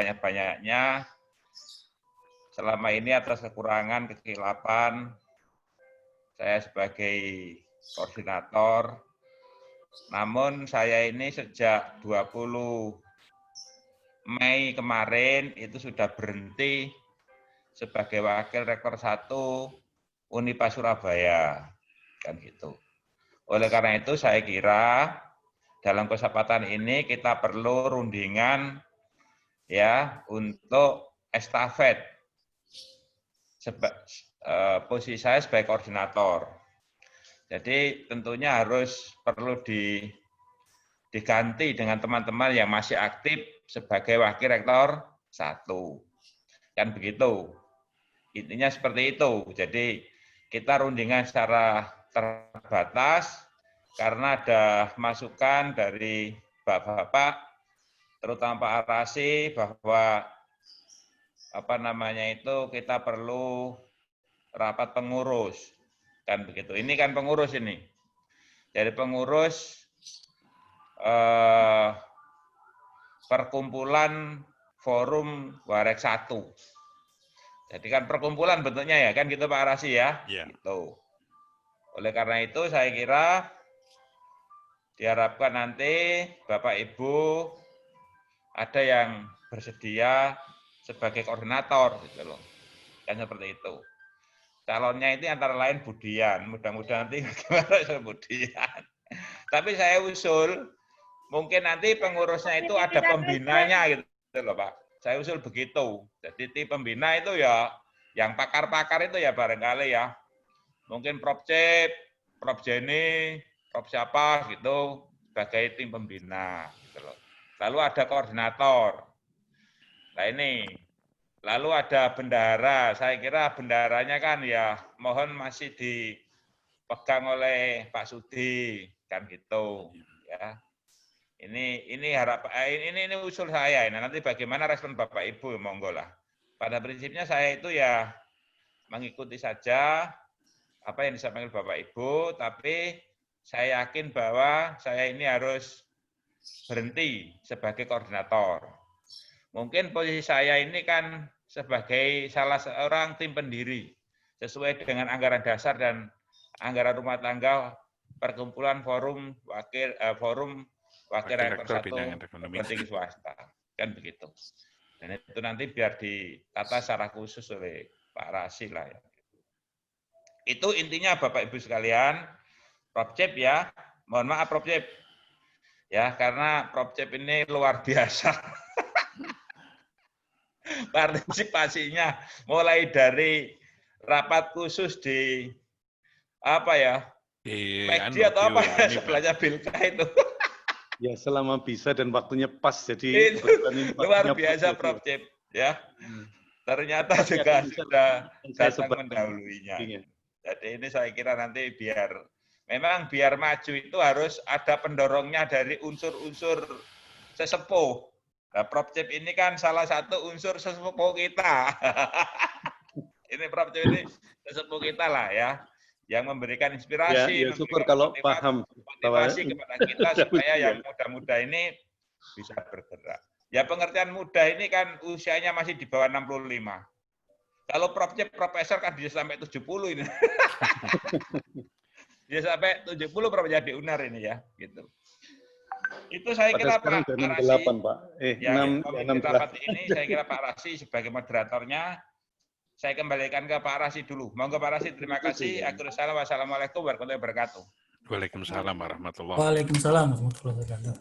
sebanyak-banyaknya selama ini atas kekurangan, kekilapan saya sebagai koordinator. Namun saya ini sejak 20 Mei kemarin itu sudah berhenti sebagai Wakil Rektor 1 Unipa Surabaya. Kan gitu. Oleh karena itu saya kira dalam kesempatan ini kita perlu rundingan ya untuk estafet posisi saya sebagai koordinator. Jadi tentunya harus perlu diganti dengan teman-teman yang masih aktif sebagai Wakil Rektor 1. Kan begitu. Intinya seperti itu. Jadi kita rundingan secara terbatas karena ada masukan dari Bapak-bapak, terutama Pak Arasi, bahwa kita perlu rapat pengurus. Kan begitu. Ini kan pengurus ini. Dari pengurus perkumpulan forum Warek 1. Jadi kan perkumpulan bentuknya ya, kan gitu Pak Arasi ya. Yeah. Gitu. Oleh karena itu saya kira diharapkan nanti Bapak Ibu ada yang bersedia sebagai koordinator gitu loh. Kan seperti itu. Calonnya itu antara lain Budian, mudah-mudahan nanti bagaimana Budian. Tapi saya usul, mungkin nanti pengurusnya itu ada pembinanya gitu loh Pak. Saya usul begitu. Jadi tim pembina itu ya, yang pakar-pakar itu ya barangkali ya. Mungkin Prof. Cip, Prof. Jenny, Prof. siapa gitu, sebagai tim pembina. Gitu loh. Lalu ada koordinator. Nah ini. Lalu ada bendahara, saya kira bendaharanya kan ya mohon masih dipegang oleh Pak Sudi, kan gitu ya. Ini usul saya. Nah, nanti bagaimana respon Bapak Ibu, monggo lah. Pada prinsipnya saya itu ya mengikuti saja apa yang disampaikan Bapak Ibu, tapi saya yakin bahwa saya ini harus berhenti sebagai koordinator. Mungkin posisi saya ini kan sebagai salah seorang tim pendiri sesuai dengan anggaran dasar dan anggaran rumah tangga perkumpulan forum wakil rektor 1 perguruan tinggi swasta, kan begitu. Dan itu nanti biar ditata secara khusus oleh Pak Rasi lah ya. Itu intinya Bapak Ibu sekalian. Prof. Cip ya, mohon maaf Prof. Cip ya, karena Prof. Cip ini luar biasa. Partisipasinya mulai dari rapat khusus di apa ya, PEKDI atau apa ya, sebelahnya Bilka itu. Ya selama bisa dan waktunya pas, jadi itu luar biasa Prof. Cip ya. Ternyata juga sudah datang mendahuluinya. Jadi ini saya kira nanti biar maju itu harus ada pendorongnya dari unsur-unsur sesepuh. Nah, Prof. Cip ini kan salah satu unsur sesepuh kita. Ini Prof. Cip ini sesepuh kita lah ya, yang memberikan inspirasi, ya syukur kalau paham motivasi kepada kita supaya yang muda-muda ini bisa bergerak. Ya pengertian muda ini kan usianya masih di bawah 65. Kalau Prof. Cip profesor kan bisa sampai 70 ini. Dia sampai 70 Prof. jadi UNER ini ya, gitu. Itu saya kira Pak Rasi, 8, Pak. yang memimpin rapat ini, saya kira Pak Rasi sebagai moderatornya, saya kembalikan ke Pak Rasi dulu. Monggo Pak Rasi, terima kasih. Wassalamualaikum warahmatullahi wabarakatuh. Waalaikumsalam warahmatullahi wabarakatuh. Waalaikumsalam warahmatullahi wabarakatuh.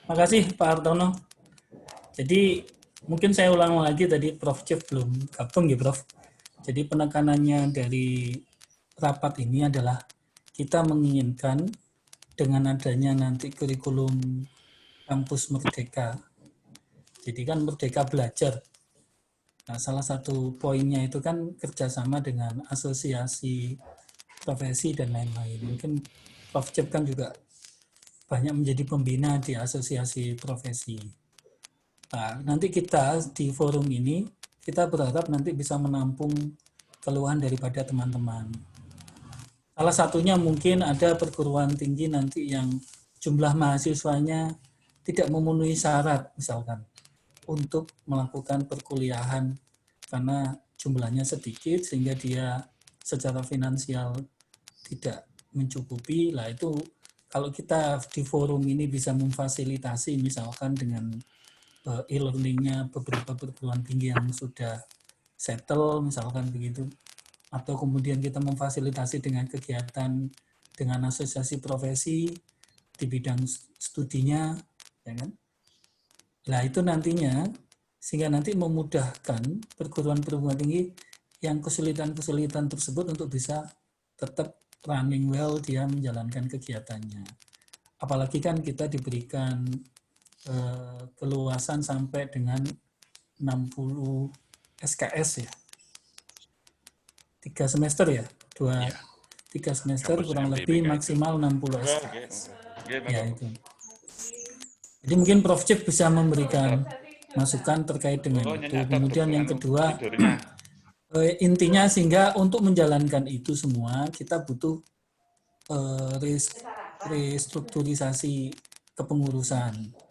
Terima kasih Pak Hartono. Jadi mungkin saya ulang lagi tadi Prof. Cip belum gabung ya Prof. Jadi penekanannya dari rapat ini adalah kita menginginkan dengan adanya nanti kurikulum kampus Merdeka. Jadi kan Merdeka Belajar. Nah, salah satu poinnya itu kan kerjasama dengan asosiasi profesi dan lain-lain. Mungkin Prof. Cip kan juga banyak menjadi pembina di asosiasi profesi. Nah, nanti kita di forum ini, kita berharap nanti bisa menampung keluhan daripada teman-teman. Salah satunya mungkin ada perguruan tinggi nanti yang jumlah mahasiswanya tidak memenuhi syarat misalkan. untuk melakukan perkuliahan karena jumlahnya sedikit sehingga dia secara finansial tidak mencukupi. Lah itu kalau kita di forum ini bisa memfasilitasi misalkan dengan e-learningnya beberapa perguruan tinggi yang sudah settle misalkan begitu, atau kemudian kita memfasilitasi dengan kegiatan dengan asosiasi profesi di bidang studinya, ya kan? Nah itu nantinya sehingga nanti memudahkan perguruan-perguruan tinggi yang kesulitan-kesulitan tersebut untuk bisa tetap running well dia menjalankan kegiatannya. Apalagi kan kita diberikan keluasan sampai dengan 60 SKS ya. 3 semester ya? 3 semester kurang lebih maksimal 60 SKS. Ya itu. Jadi mungkin Prof. Cip bisa memberikan masukan terkait dengan itu. Kemudian yang kedua, intinya sehingga untuk menjalankan itu semua kita butuh restrukturisasi kepengurusan.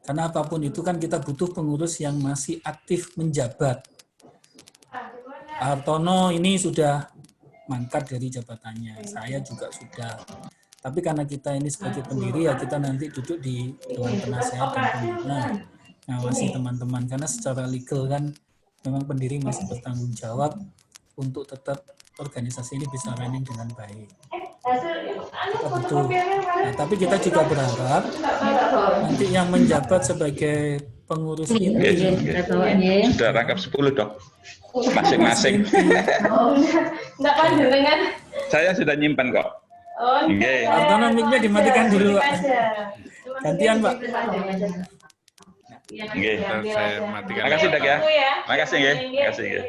Karena apapun itu kan kita butuh pengurus yang masih aktif menjabat. Pak Hartono ini sudah mangkat dari jabatannya, saya juga sudah. Tapi karena kita ini sebagai pendiri ya kita nanti duduk di Dewan Penasehat dan Pembina, ngawasi teman-teman. Karena secara legal kan memang pendiri masih bertanggung jawab untuk tetap organisasi ini bisa running dengan baik. Kita butuh. Nah, tapi kita juga berharap nanti yang menjabat sebagai pengurus inti sudah rangkap 10 dok masing-masing. Enggak panjenengan. Saya sudah nyimpan kok. Oh, Nggih. Autonomiknya dimatikan dulu, Pak. Gantian, Pak. Nggih. Saya matikan. Makasih dok ya. Makasih nggih. Makasih nggih.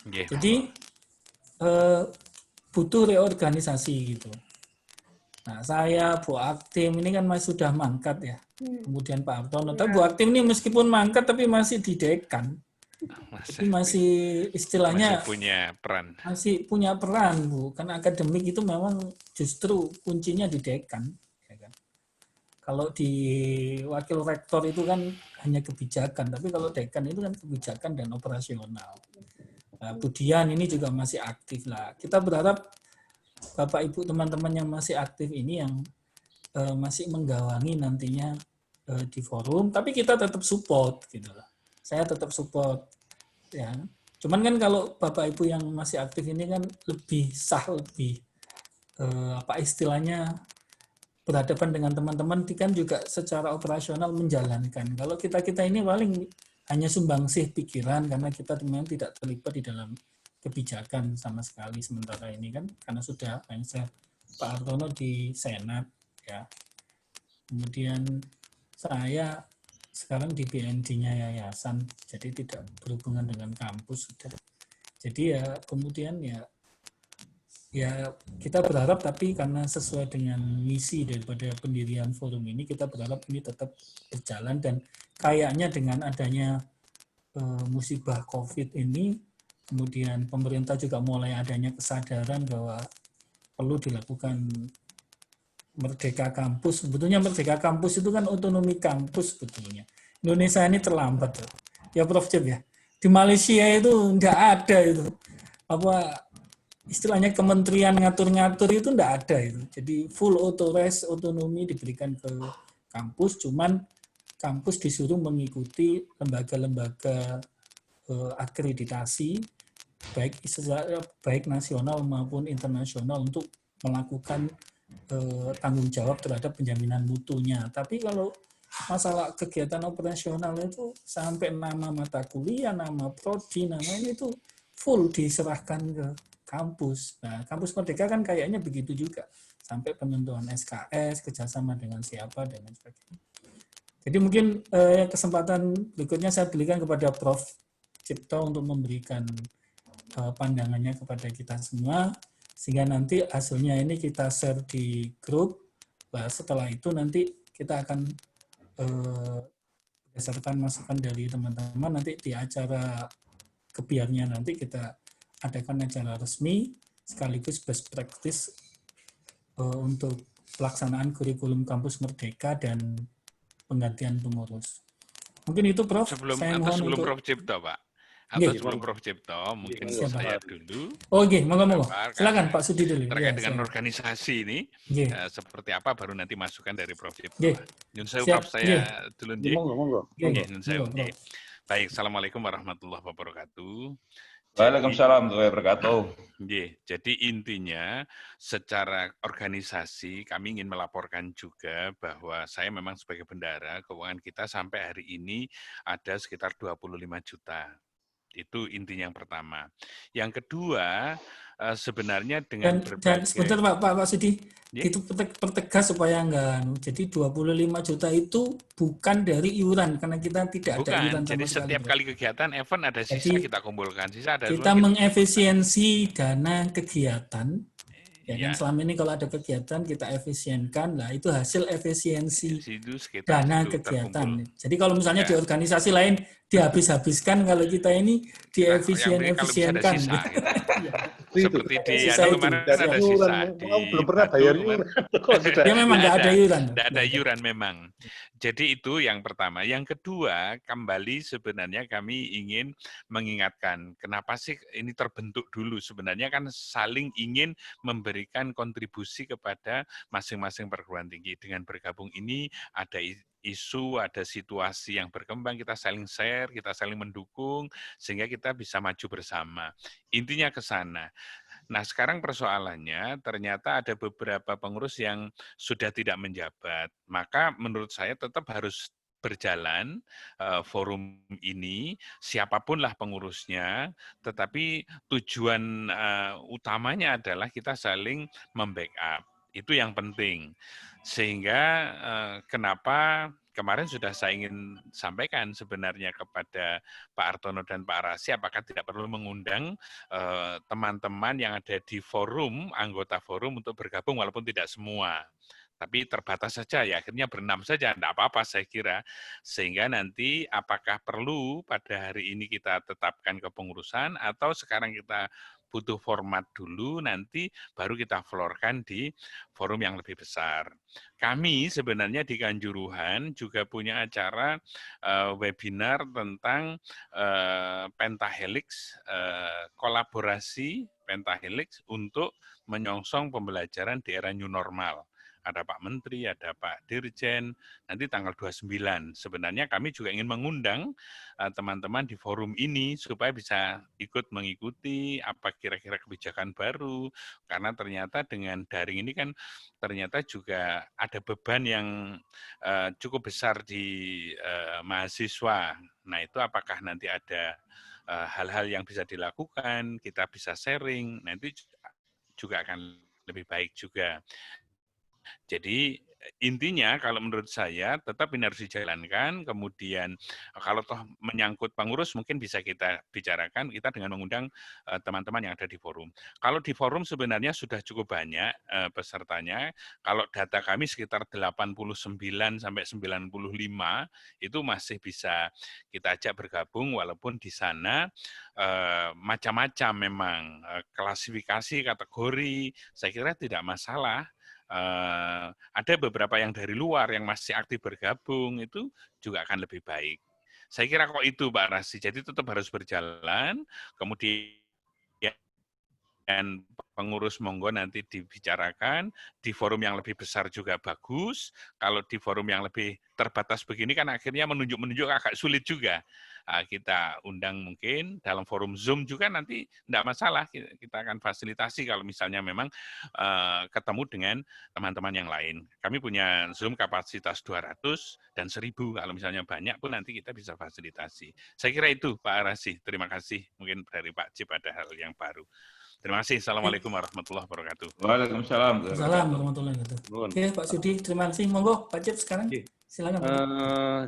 Nggih. Jadi butuh reorganisasi gitu. Nah, saya Bu Aktim ini kan masih sudah mangkat ya. Kemudian Pak Hartono. Tapi Bu Aktim ini meskipun mangkat tapi masih di dekan. Tapi masih istilahnya masih punya peran Bu. Karena akademik itu memang justru kuncinya di dekan. Ya kan? Kalau di wakil rektor itu kan hanya kebijakan. Tapi kalau dekan itu kan kebijakan dan operasional. Budian ini juga masih aktif lah. Kita berharap Bapak Ibu teman-teman yang masih aktif ini yang masih menggawangi nantinya di forum, tapi kita tetap support gitu lah. Saya tetap support ya. Cuman kan kalau Bapak Ibu yang masih aktif ini kan lebih sah, lebih apa istilahnya berhadapan dengan teman-teman kan juga secara operasional menjalankan. Kalau kita ini paling hanya sumbangsih pikiran karena kita memang tidak terlibat di dalam kebijakan sama sekali sementara ini kan karena sudah Pak Hartono di Senat ya. Kemudian saya sekarang di BND-nya yayasan jadi tidak berhubungan dengan kampus sudah. Jadi ya kemudian ya kita berharap tapi karena sesuai dengan misi daripada pendirian forum ini kita berharap ini tetap berjalan dan kayaknya dengan adanya musibah COVID ini, kemudian pemerintah juga mulai adanya kesadaran bahwa perlu dilakukan Merdeka Kampus. Sebetulnya Merdeka Kampus itu kan otonomi kampus sebetulnya. Indonesia ini terlambat. Ya Prof. Cip ya. Di Malaysia itu enggak ada itu. Apa istilahnya kementerian ngatur-ngatur itu enggak ada itu. Jadi full otonomi diberikan ke kampus, cuman kampus disuruh mengikuti lembaga-lembaga akreditasi baik nasional maupun internasional untuk melakukan tanggung jawab terhadap penjaminan mutunya. Tapi kalau masalah kegiatan operasional itu sampai nama mata kuliah, nama prodi, namanya itu full diserahkan ke kampus. Nah, kampus Merdeka kan kayaknya begitu juga. Sampai penentuan SKS, kerjasama dengan siapa, dan lain sebagainya. Jadi mungkin kesempatan berikutnya saya berikan kepada Prof. Cipto untuk memberikan pandangannya kepada kita semua, sehingga nanti hasilnya ini kita share di grup. Nah, setelah itu nanti kita akan berdasarkan masukan dari teman-teman, nanti di acara kebiarnya nanti kita adakan acara resmi, sekaligus best practice untuk pelaksanaan kurikulum kampus Merdeka dan penggantian pengurus. Mungkin itu Prof. Saya mohon sebelum untuk Prof Cipto, Pak. Nggih. Atau sebelum Prof Cipto, mungkin Siapa? saya dulu. Oh, nggih, monggo. Apa, Silakan karena Pak Sudi dulu. terkait Ya, dengan silakan. organisasi ini, Nggih. seperti apa baru nanti masukan dari Prof Cipto. Nggih. Nyun sewu, Siap. Prof, saya dulu nggih. Monggo. Nggih, Nyun sewu, monggo, nggih. Prof. Baik, Assalamualaikum warahmatullahi wabarakatuh. Waalaikumsalam warahmatullahi wabarakatuh. Jadi intinya secara organisasi kami ingin melaporkan juga bahwa saya memang sebagai bendahara keuangan kita sampai hari ini ada sekitar 25 juta. Itu intinya yang pertama. Yang kedua, sebenarnya dengan Dan sebentar Pak Sudi, itu pertegas supaya enggak. Jadi 25 juta itu bukan dari iuran karena kita tidak ada iuran sama jadi sekali. setiap kali kegiatan event ada sisa kita kumpulkan, sisa ada kita mengefisiensi dana kegiatan. Ya kan selama ini kalau ada kegiatan kita efisienkan, lah itu hasil efisiensi dana kegiatan. Jadi kalau misalnya di organisasi lain dihabis-habiskan, kalau kita ini diefisienkan. Gitu. Seperti di kemarin ada sisa. Belum pernah bayar iuran. Ya memang nggak ada iuran. Nggak ada iuran memang. Jadi itu yang pertama. Yang kedua, kembali sebenarnya kami ingin mengingatkan, kenapa sih ini terbentuk dulu? Sebenarnya kan saling ingin memberikan kontribusi kepada masing-masing perguruan tinggi. Dengan bergabung ini ada isu, ada situasi yang berkembang, kita saling share, kita saling mendukung, sehingga kita bisa maju bersama. Intinya ke sana. Nah, sekarang persoalannya ternyata ada beberapa pengurus yang sudah tidak menjabat. Maka menurut saya tetap harus berjalan forum ini, siapapun lah pengurusnya, tetapi tujuan utamanya adalah kita saling membackup. Itu yang penting. Sehingga kenapa kemarin sudah saya ingin sampaikan sebenarnya kepada Pak Artono dan Pak Rasi, apakah tidak perlu mengundang teman-teman yang ada di forum, anggota forum untuk bergabung walaupun tidak semua. Tapi terbatas saja, ya akhirnya berenam saja, tidak apa-apa saya kira. Sehingga nanti apakah perlu pada hari ini kita tetapkan kepengurusan atau sekarang kita butuh format dulu, nanti baru kita floorkan di forum yang lebih besar. Kami sebenarnya di Kanjuruhan juga punya acara webinar tentang Pentahelix, kolaborasi Pentahelix untuk menyongsong pembelajaran di era new normal. Ada Pak Menteri, ada Pak Dirjen, nanti tanggal 29. Sebenarnya kami juga ingin mengundang teman-teman di forum ini supaya bisa ikut mengikuti apa kira-kira kebijakan baru, karena ternyata dengan daring ini kan ternyata juga ada beban yang cukup besar di mahasiswa. Nah itu apakah nanti ada hal-hal yang bisa dilakukan, kita bisa sharing, nanti juga akan lebih baik juga. Jadi intinya kalau menurut saya tetap ini harus dijalankan, kemudian kalau toh menyangkut pengurus mungkin bisa kita bicarakan kita dengan mengundang teman-teman yang ada di forum. Kalau di forum sebenarnya sudah cukup banyak pesertanya, kalau data kami sekitar 89 sampai 95 itu masih bisa kita ajak bergabung walaupun di sana macam-macam memang klasifikasi kategori, saya kira tidak masalah. Ada beberapa yang dari luar yang masih aktif bergabung, itu juga akan lebih baik. Saya kira kok itu Pak Rasi, jadi tetap harus berjalan, kemudian pengurus monggo nanti dibicarakan, di forum yang lebih besar juga bagus, kalau di forum yang lebih terbatas begini kan akhirnya menunjuk-menunjuk agak sulit juga. Kita undang mungkin dalam forum Zoom juga nanti tidak masalah, kita akan fasilitasi kalau misalnya memang ketemu dengan teman-teman yang lain. Kami punya Zoom kapasitas 200 dan 1000, kalau misalnya banyak pun nanti kita bisa fasilitasi. Saya kira itu Pak Arasi, terima kasih. Mungkin dari Pak Cip ada hal yang baru. Terima kasih. Assalamualaikum warahmatullahi wabarakatuh. Waalaikumsalam. Assalamualaikum warahmatullahi wabarakatuh. Oke, Pak Sudi, terima kasih. Monggo, Pak Cip sekarang. Silakan.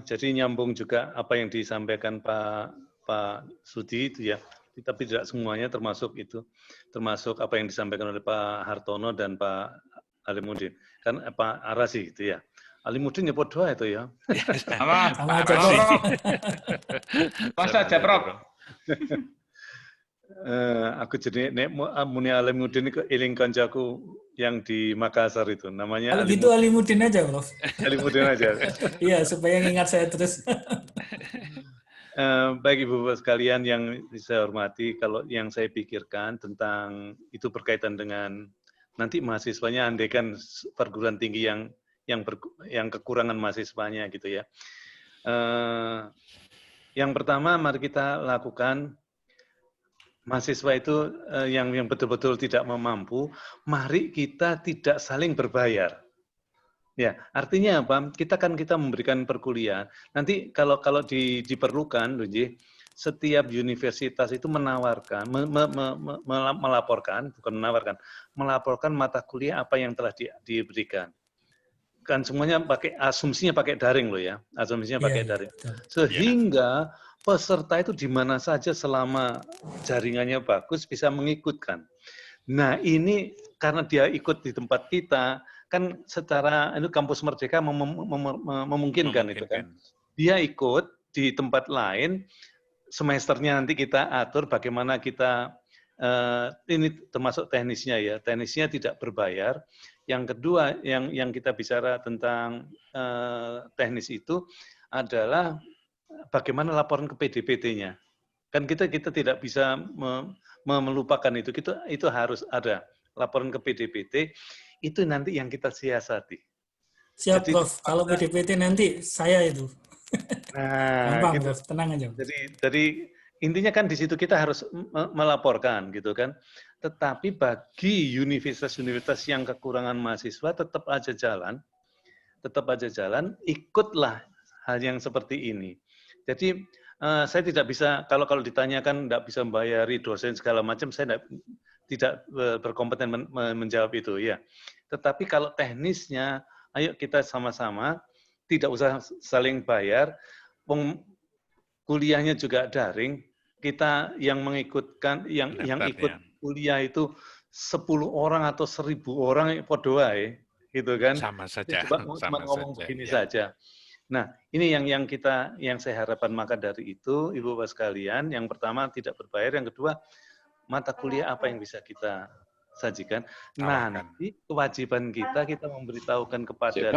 Jadi nyambung juga apa yang disampaikan Pak Sudi itu ya, tapi tidak semuanya termasuk itu, termasuk apa yang disampaikan oleh Pak Hartono dan Pak Alimuddin. Kan Pak Arasi itu ya. Alimuddin ya podo itu ya. Sama aja, Prof. Pas saja, Prof. Aku jadi nek muni Alimuddin ke eling kancaku yang di Makassar itu namanya Kalau gitu Alimuddin aja, Prof. Alimuddin aja. Iya, supaya ngingat saya terus. Baik Ibu-Bapak sekalian yang saya hormati, kalau yang saya pikirkan tentang itu berkaitan dengan nanti mahasiswanya andaikan perguruan tinggi yang kekurangan mahasiswanya gitu ya. Yang pertama mari kita lakukan mahasiswa itu yang betul-betul tidak mampu, mari kita tidak saling berbayar. Ya, artinya apa? Kita memberikan perkuliahan. Nanti kalau diperlukan, Luji, setiap universitas itu menawarkan, melaporkan, bukan menawarkan, melaporkan mata kuliah apa yang telah diberikan. Kan semuanya asumsinya pakai daring loh ya, asumsinya pakai daring. Sehingga peserta itu di mana saja selama jaringannya bagus bisa mengikutkan. Nah ini karena dia ikut di tempat kita, kan secara itu kampus Merdeka memungkinkan itu kan. Dia ikut di tempat lain, semesternya nanti kita atur bagaimana kita, ini termasuk teknisnya ya, teknisnya tidak berbayar. Yang kedua yang kita bicara tentang teknis itu adalah bagaimana laporan ke PDPT-nya. Kan kita tidak bisa melupakan itu. Itu harus ada laporan ke PDPT. Itu nanti yang kita siasati. Siap, jadi, Prof. Kalau PDPT nanti saya itu. Nah, gampang, gitu. Prof. Tenang aja. Jadi intinya kan di situ kita harus melaporkan gitu kan. Tetapi bagi universitas-universitas yang kekurangan mahasiswa tetap aja jalan, ikutlah hal yang seperti ini. Jadi saya tidak bisa, kalau ditanyakan tidak bisa membayari dosen segala macam, saya tidak berkompeten menjawab itu ya. Tetapi kalau teknisnya, ayo kita sama-sama, tidak usah saling bayar, kuliahnya juga daring, kita yang mengikutkan, yang ikut kuliah itu 10 orang atau 1000 orang, podo wae, gitu kan. Sama saja. Cuma ngomong begini saja. Nah, ini yang saya harapkan maka dari itu, Ibu-Bapak sekalian, yang pertama tidak berbayar, yang kedua mata kuliah apa yang bisa kita sajikan. Nanti kewajiban kita memberitahukan kepada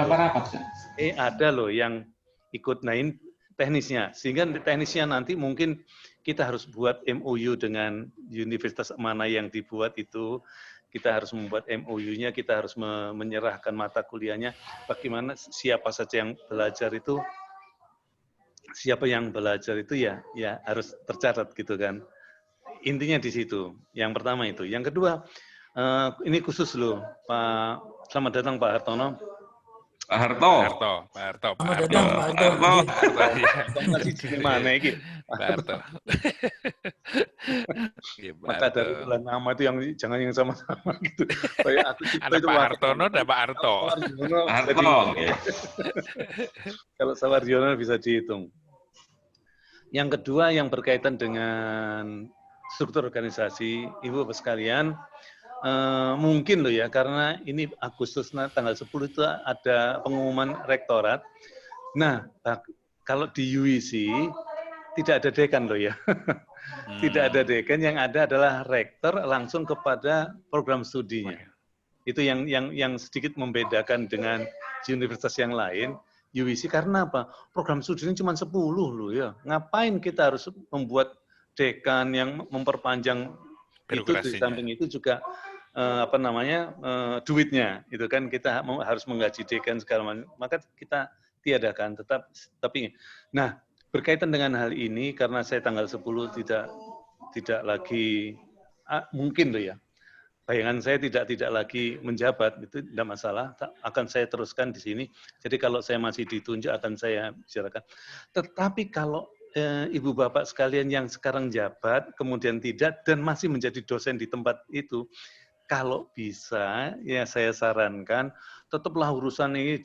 ada loh yang ikut naik teknisnya, sehingga teknisnya nanti mungkin kita harus buat MOU dengan universitas mana yang dibuat itu. Kita harus membuat MOU-nya, kita harus menyerahkan mata kuliahnya, bagaimana siapa saja yang belajar itu, ya harus tercatat gitu kan. Intinya di situ. Yang pertama itu. Yang kedua, ini khusus loh, Pak. Selamat datang Pak Hartono. Pak Harto. Selamat datang Pak Harto. Masih di mana ini? Pak Harto. Maka dari bulan nama itu yang jangan yang sama-sama gitu. Kayak aku ada Pak Hartono, ada Pak Harto. Kalau Sawarjono bisa dihitung. Yang kedua yang berkaitan dengan struktur organisasi, Ibu-Bapak sekalian, mungkin loh ya, karena ini Agustus tanggal 10 itu ada pengumuman rektorat. Nah, kalau di UIC tidak ada dekan loh ya. Tidak ada dekan, yang ada adalah rektor langsung kepada program studinya. Itu yang sedikit membedakan dengan universitas yang lain. UIC karena apa? Program studinya cuma 10 loh ya. Ngapain kita harus membuat dekan yang memperpanjang itu, di samping itu juga duitnya itu kan kita harus menggaji dekan segala macam, maka kita tiadakan tapi nah berkaitan dengan hal ini karena saya tanggal 10 tidak lagi mungkin loh ya, bayangan saya tidak lagi menjabat, itu tidak masalah, akan saya teruskan di sini. Jadi kalau saya masih ditunjuk akan saya bicarakan. Tetapi kalau Ibu Bapak sekalian yang sekarang jabat, kemudian tidak, dan masih menjadi dosen di tempat itu, kalau bisa, ya saya sarankan, tetaplah urusan ini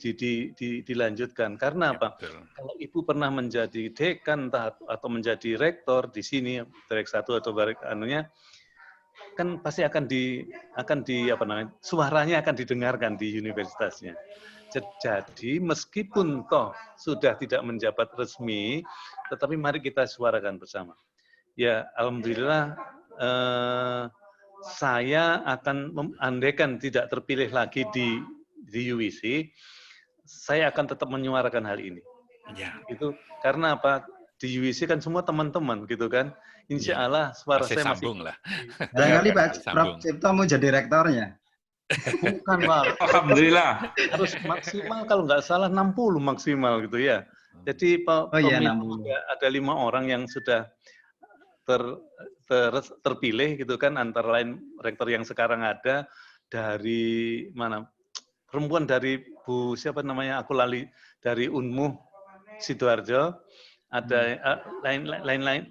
dilanjutkan. Karena apa? Betul. Kalau Ibu pernah menjadi dekan atau menjadi rektor di sini, direk 1 atau direk anunya, kan pasti akan suaranya akan didengarkan di universitasnya. Jadi meskipun toh sudah tidak menjabat resmi, tetapi mari kita suarakan bersama. Ya, alhamdulillah saya akan andaikan tidak terpilih lagi di UIC, saya akan tetap menyuarakan hal ini. Ya. Itu karena apa? Di UIC kan semua teman-teman gitu kan. Insya Allah suara Masih saya sambung masih lah. Barangkali Pak Sambung. Prof. Cipto mau jadi rektornya. bukan Pak. Alhamdulillah. Harus maksimal kalau nggak salah 60 maksimal gitu ya. Jadi iya, pemilu 60. ada 5 orang yang sudah terpilih gitu kan, antara lain rektor yang sekarang ada dari mana? Perempuan dari Bu siapa namanya? Aku lali, dari Unmuh Sidoarjo. Ada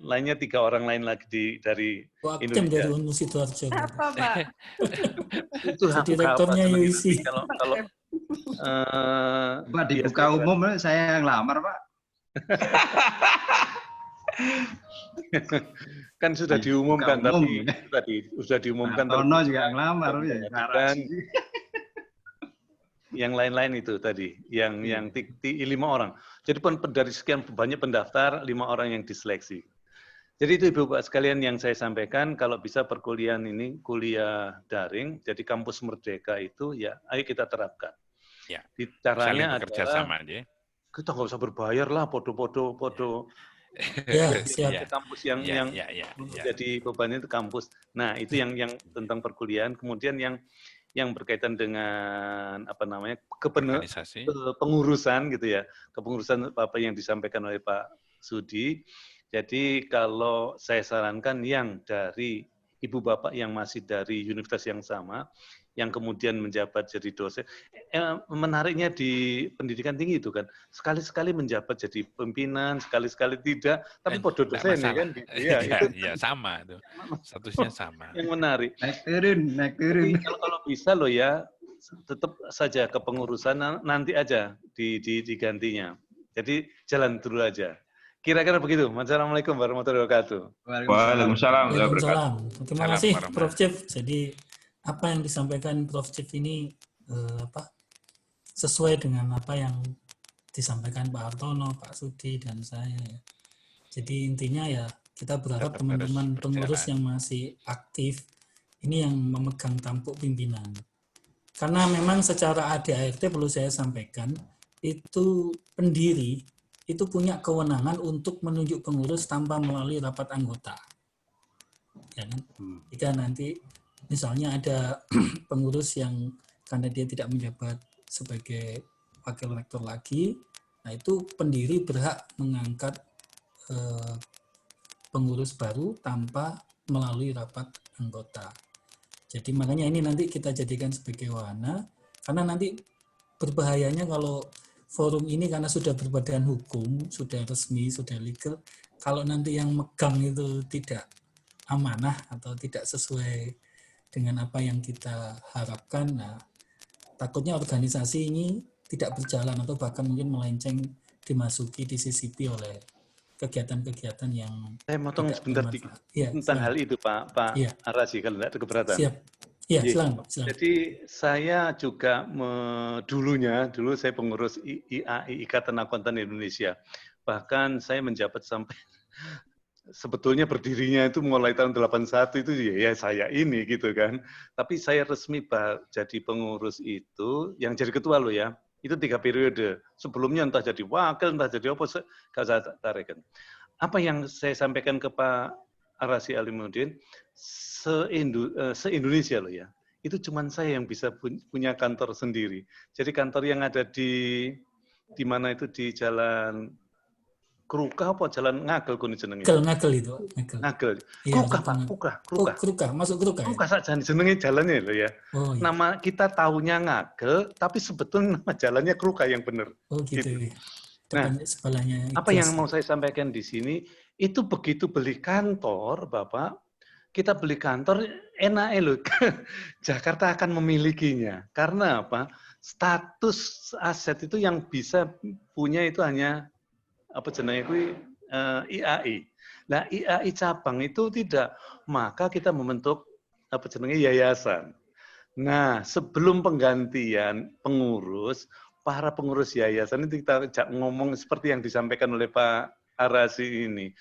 lainnya 3 orang lain lagi dari Wakil dari Indonesia. Unmu Sidoarjo. Apa, Pak? Itu Jadi aku rektornya kapan UIC. kalau Pak dibuka umum saya yang lamar Pak. Kan sudah diumumkan, Buka umum. tapi sudah diumumkan. Tono juga ngelamar ya. Dan yang lain-lain itu tadi, yang 5 orang. Jadi dari sekian banyak pendaftar, 5 orang yang diseleksi. Jadi itu Ibu Bapak sekalian yang saya sampaikan, kalau bisa perkuliahan ini kuliah daring, jadi kampus merdeka itu ya ayo kita terapkan. Ya. Caranya bekerja adalah sama aja. kita nggak usah berbayar lah, podo. Ya, siap. Kampus yang jadi bebannya itu kampus. Nah itu yang tentang perkuliahan. Kemudian yang berkaitan dengan apa namanya kepengurusan gitu ya, kepengurusan apa yang disampaikan oleh Pak Sudi. Jadi kalau saya sarankan yang dari ibu bapak yang masih dari universitas yang sama, yang kemudian menjabat jadi dosen, menariknya di pendidikan tinggi itu kan, sekali-sekali menjabat jadi pimpinan, sekali-sekali tidak, tapi podo dosen ya kan, ya sama itu, statusnya sama. Yang menarik. Naik turun. Kalau bisa loh ya, tetap saja kepengurusan nanti aja digantinya. Jadi jalan dulu aja. Kira-kira begitu. Assalamualaikum warahmatullahi wabarakatuh. Waalaikumsalam. Terima kasih Prof. Chief. Jadi apa yang disampaikan Prof. Chief ini sesuai dengan apa yang disampaikan Pak Hartono, Pak Sudi, dan saya. Jadi intinya ya kita berharap teman-teman pengurus yang masih aktif ini yang memegang tampuk pimpinan. Karena memang secara ADART perlu saya sampaikan, itu pendiri itu punya kewenangan untuk menunjuk pengurus tanpa melalui rapat anggota. Ya kan? Jika nanti misalnya ada pengurus yang karena dia tidak menjabat sebagai wakil rektor lagi, nah itu pendiri berhak mengangkat pengurus baru tanpa melalui rapat anggota. Jadi makanya ini nanti kita jadikan sebagai wahana, karena nanti berbahayanya kalau forum ini karena sudah berbadan hukum, sudah resmi, sudah legal, kalau nanti yang megang itu tidak amanah atau tidak sesuai dengan apa yang kita harapkan, nah takutnya organisasi ini tidak berjalan atau bahkan mungkin melenceng dimasuki, disisipi oleh kegiatan-kegiatan yang saya motong sebentar tentang hal itu Pak Arasi kalau tidak ada keberatan. Siap. Ya, silakan. Jadi saya juga dulu saya pengurus IAI, Ikatan Akuntan Indonesia. Bahkan saya menjabat sampai sebetulnya berdirinya itu mulai tahun 81 itu ya saya ini gitu kan. Tapi saya resmi jadi pengurus itu, yang jadi ketua loh ya, itu 3 periode. Sebelumnya entah jadi wakil, entah jadi apa, nggak saya tarikan. Apa yang saya sampaikan ke Pak Arasi Alimuddin, se-Indonesia loh ya, itu cuma saya yang bisa punya kantor sendiri. Jadi kantor yang ada di mana itu di Jalan Krukah apa Jalan Ngagel kuwi jenenge? Ngagel itu. Ngagel. Krukah. Masuk Krukah. Krukah saja jenenge jalannya loh ya. Oh, iya. Nama kita taunya Ngagel, tapi sebetulnya nama jalannya Krukah yang benar. Oh gitu. Nah, apa yang mau saya sampaikan di sini, itu begitu beli kantor, Bapak, kita beli kantor, enak loh. Jakarta akan memilikinya. Karena apa? Status aset itu yang bisa punya itu hanya apa jenenge IAI. Nah, IAI cabang itu tidak, maka kita membentuk apa jenenge yayasan. Nah, sebelum penggantian pengurus, para pengurus yayasan itu kita ngomong seperti yang disampaikan oleh Pak Arasi ini.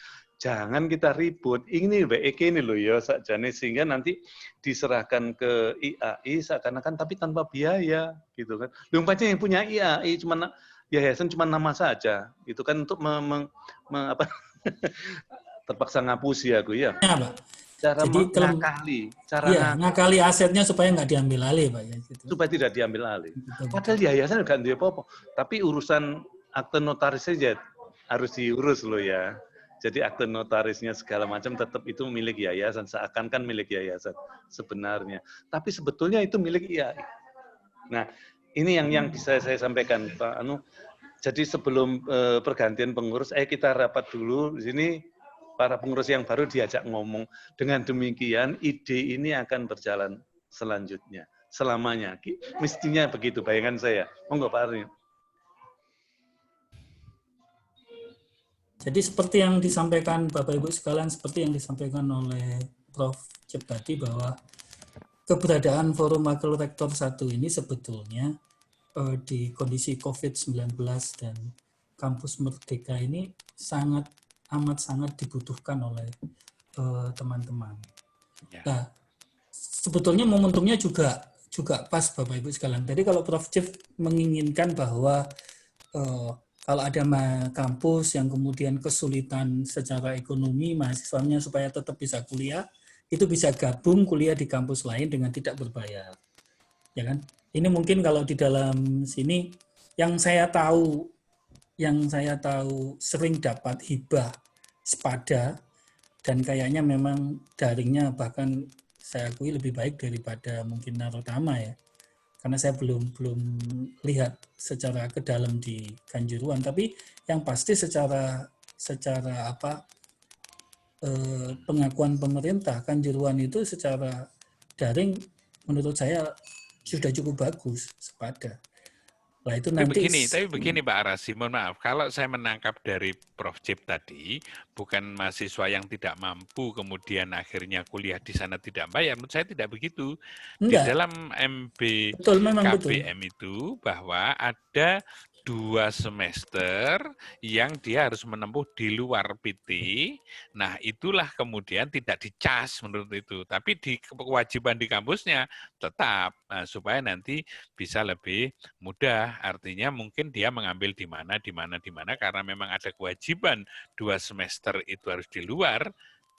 jangan kita ribut. Ini WEK ini loh ya sakjane, sehingga nanti diserahkan ke IAI seakan-akan tapi tanpa biaya gitu kan. Lumpatnya yang punya IAI cuma yayasan cuma nama saja. Itu kan untuk apa terpaksa ngapusi aku ya. Ya, Pak. Cara Jadi ngakali, cara iya, ngakali asetnya supaya nggak diambil alih, Pak ya gitu. supaya tidak diambil alih. Betul. Padahal yayasan nggak ada apa-apa, tapi urusan akte notaris saja harus diurus loh ya. Jadi akte notarisnya segala macam tetap itu milik yayasan, seakan-akan milik yayasan sebenarnya. Tapi sebetulnya itu milik IAI. Nah, ini yang bisa saya sampaikan, Pak Anu. Jadi sebelum pergantian pengurus, kita rapat dulu di sini. Para pengurus yang baru diajak ngomong. Dengan demikian, ide ini akan berjalan selanjutnya, selamanya. Mestinya begitu, bayangan saya. Monggo Pak Arni. Jadi seperti yang disampaikan Bapak Ibu sekalian, seperti yang disampaikan oleh Prof. Cep tadi, bahwa keberadaan Forum Wakil Rektor 1 ini sebetulnya di kondisi COVID-19 dan Kampus Merdeka ini amat sangat dibutuhkan oleh teman-teman. Ya. Nah, sebetulnya momentumnya juga pas Bapak Ibu sekalian. Tadi kalau Prof. Cep menginginkan bahwa kalau ada kampus yang kemudian kesulitan secara ekonomi mahasiswanya supaya tetap bisa kuliah, itu bisa gabung kuliah di kampus lain dengan tidak berbayar. Ya kan? Ini mungkin kalau di dalam sini yang saya tahu sering dapat hibah Spada, dan kayaknya memang daringnya bahkan saya akui lebih baik daripada mungkin Narotama ya, karena saya belum lihat secara ke dalam di Kanjuruhan, tapi yang pasti secara pengakuan pemerintah, Kanjuruhan itu secara daring menurut saya sudah cukup bagus Spada. Nah, itu nanti tapi begini Pak Arasi, mohon maaf, kalau saya menangkap dari Prof. Cep tadi, bukan mahasiswa yang tidak mampu kemudian akhirnya kuliah di sana tidak bayar, menurut saya tidak begitu. enggak. Di dalam Betul, memang betul. KBM itu bahwa ada 2 semester yang dia harus menempuh di luar PT. Nah, itulah kemudian tidak dicas menurut itu, tapi di kewajiban di kampusnya tetap, supaya nanti bisa lebih mudah. Artinya mungkin dia mengambil di mana karena memang ada kewajiban 2 semester itu harus di luar.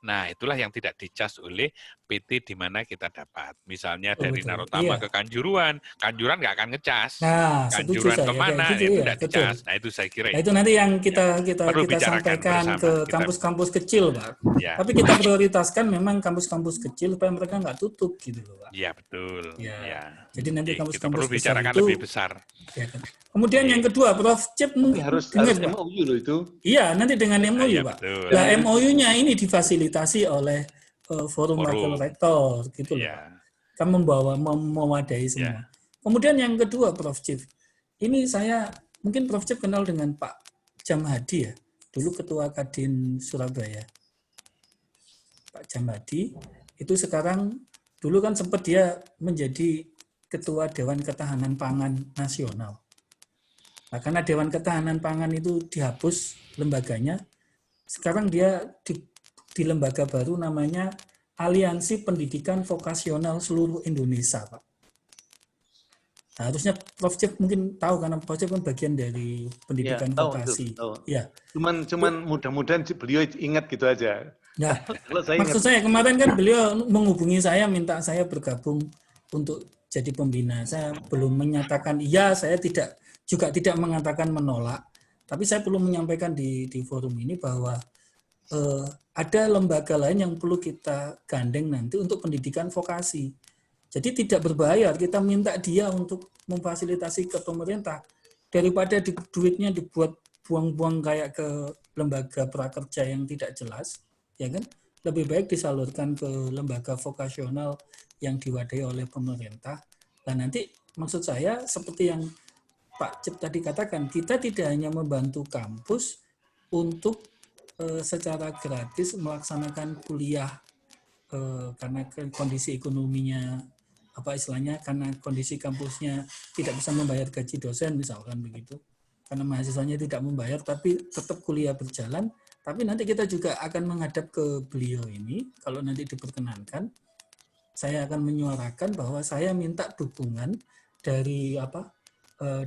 Nah, itulah yang tidak dicas oleh PT di mana kita dapat. Misalnya dari Narotama ke Kanjuruhan nggak akan ngecas. Nah, Kanjuruhan kemana, gitu, itu ya, tidak dicas. Nah, itu saya kira. Nah, itu nanti yang kita bersama. sampaikan ke kampus-kampus kecil, Pak. Ya. Tapi kita prioritaskan memang kampus-kampus kecil supaya mereka nggak tutup gitu loh, Pak. Iya, betul. Ya. Jadi nanti kita kampus-kampus perlu besar bicarakan itu lebih besar. Ya kan. Kemudian yang kedua, Prof. Cep harus MOU loh itu. Iya, nanti dengan MOU, ya, Pak. betul. Nah, MOU-nya ini difasilitasi oleh Forum Wakil Rektor gitu loh, ya. Pak. Kan mewadai semua. Kemudian yang kedua, Prof. Cep. Ini mungkin Prof. Cep kenal dengan Pak Jamhadi ya. Dulu Ketua Kadin Surabaya. Pak Jamhadi itu sekarang, dulu kan sempat dia menjadi Ketua Dewan Ketahanan Pangan Nasional. Nah, karena Dewan Ketahanan Pangan itu dihapus lembaganya, sekarang dia di lembaga baru namanya Aliansi Pendidikan Vokasional Seluruh Indonesia, Pak. Nah, harusnya Prof. Cep mungkin tahu karena Prof. Cep kan bagian dari pendidikan vokasi. Ya. Cuman mudah-mudahan beliau ingat gitu aja. Nah, maksud saya kemarin kan beliau menghubungi saya, minta saya bergabung untuk jadi pembina. Saya belum menyatakan iya, saya juga tidak mengatakan menolak. Tapi saya perlu menyampaikan di forum ini bahwa ada lembaga lain yang perlu kita gandeng nanti untuk pendidikan vokasi. Jadi tidak berbayar, kita minta dia untuk memfasilitasi ke pemerintah. Daripada duitnya dibuat buang-buang kayak ke lembaga prakerja yang tidak jelas, ya kan? Lebih baik disalurkan ke lembaga vokasional yang diwadahi oleh pemerintah. Dan nanti maksud saya seperti yang Pak Cep tadi katakan, kita tidak hanya membantu kampus untuk secara gratis melaksanakan kuliah karena kondisi ekonominya karena kondisi kampusnya tidak bisa membayar gaji dosen misalkan begitu, karena mahasiswanya tidak membayar tapi tetap kuliah berjalan, Tapi nanti kita juga akan menghadap ke beliau ini, kalau nanti diperkenankan, saya akan menyuarakan bahwa saya minta dukungan dari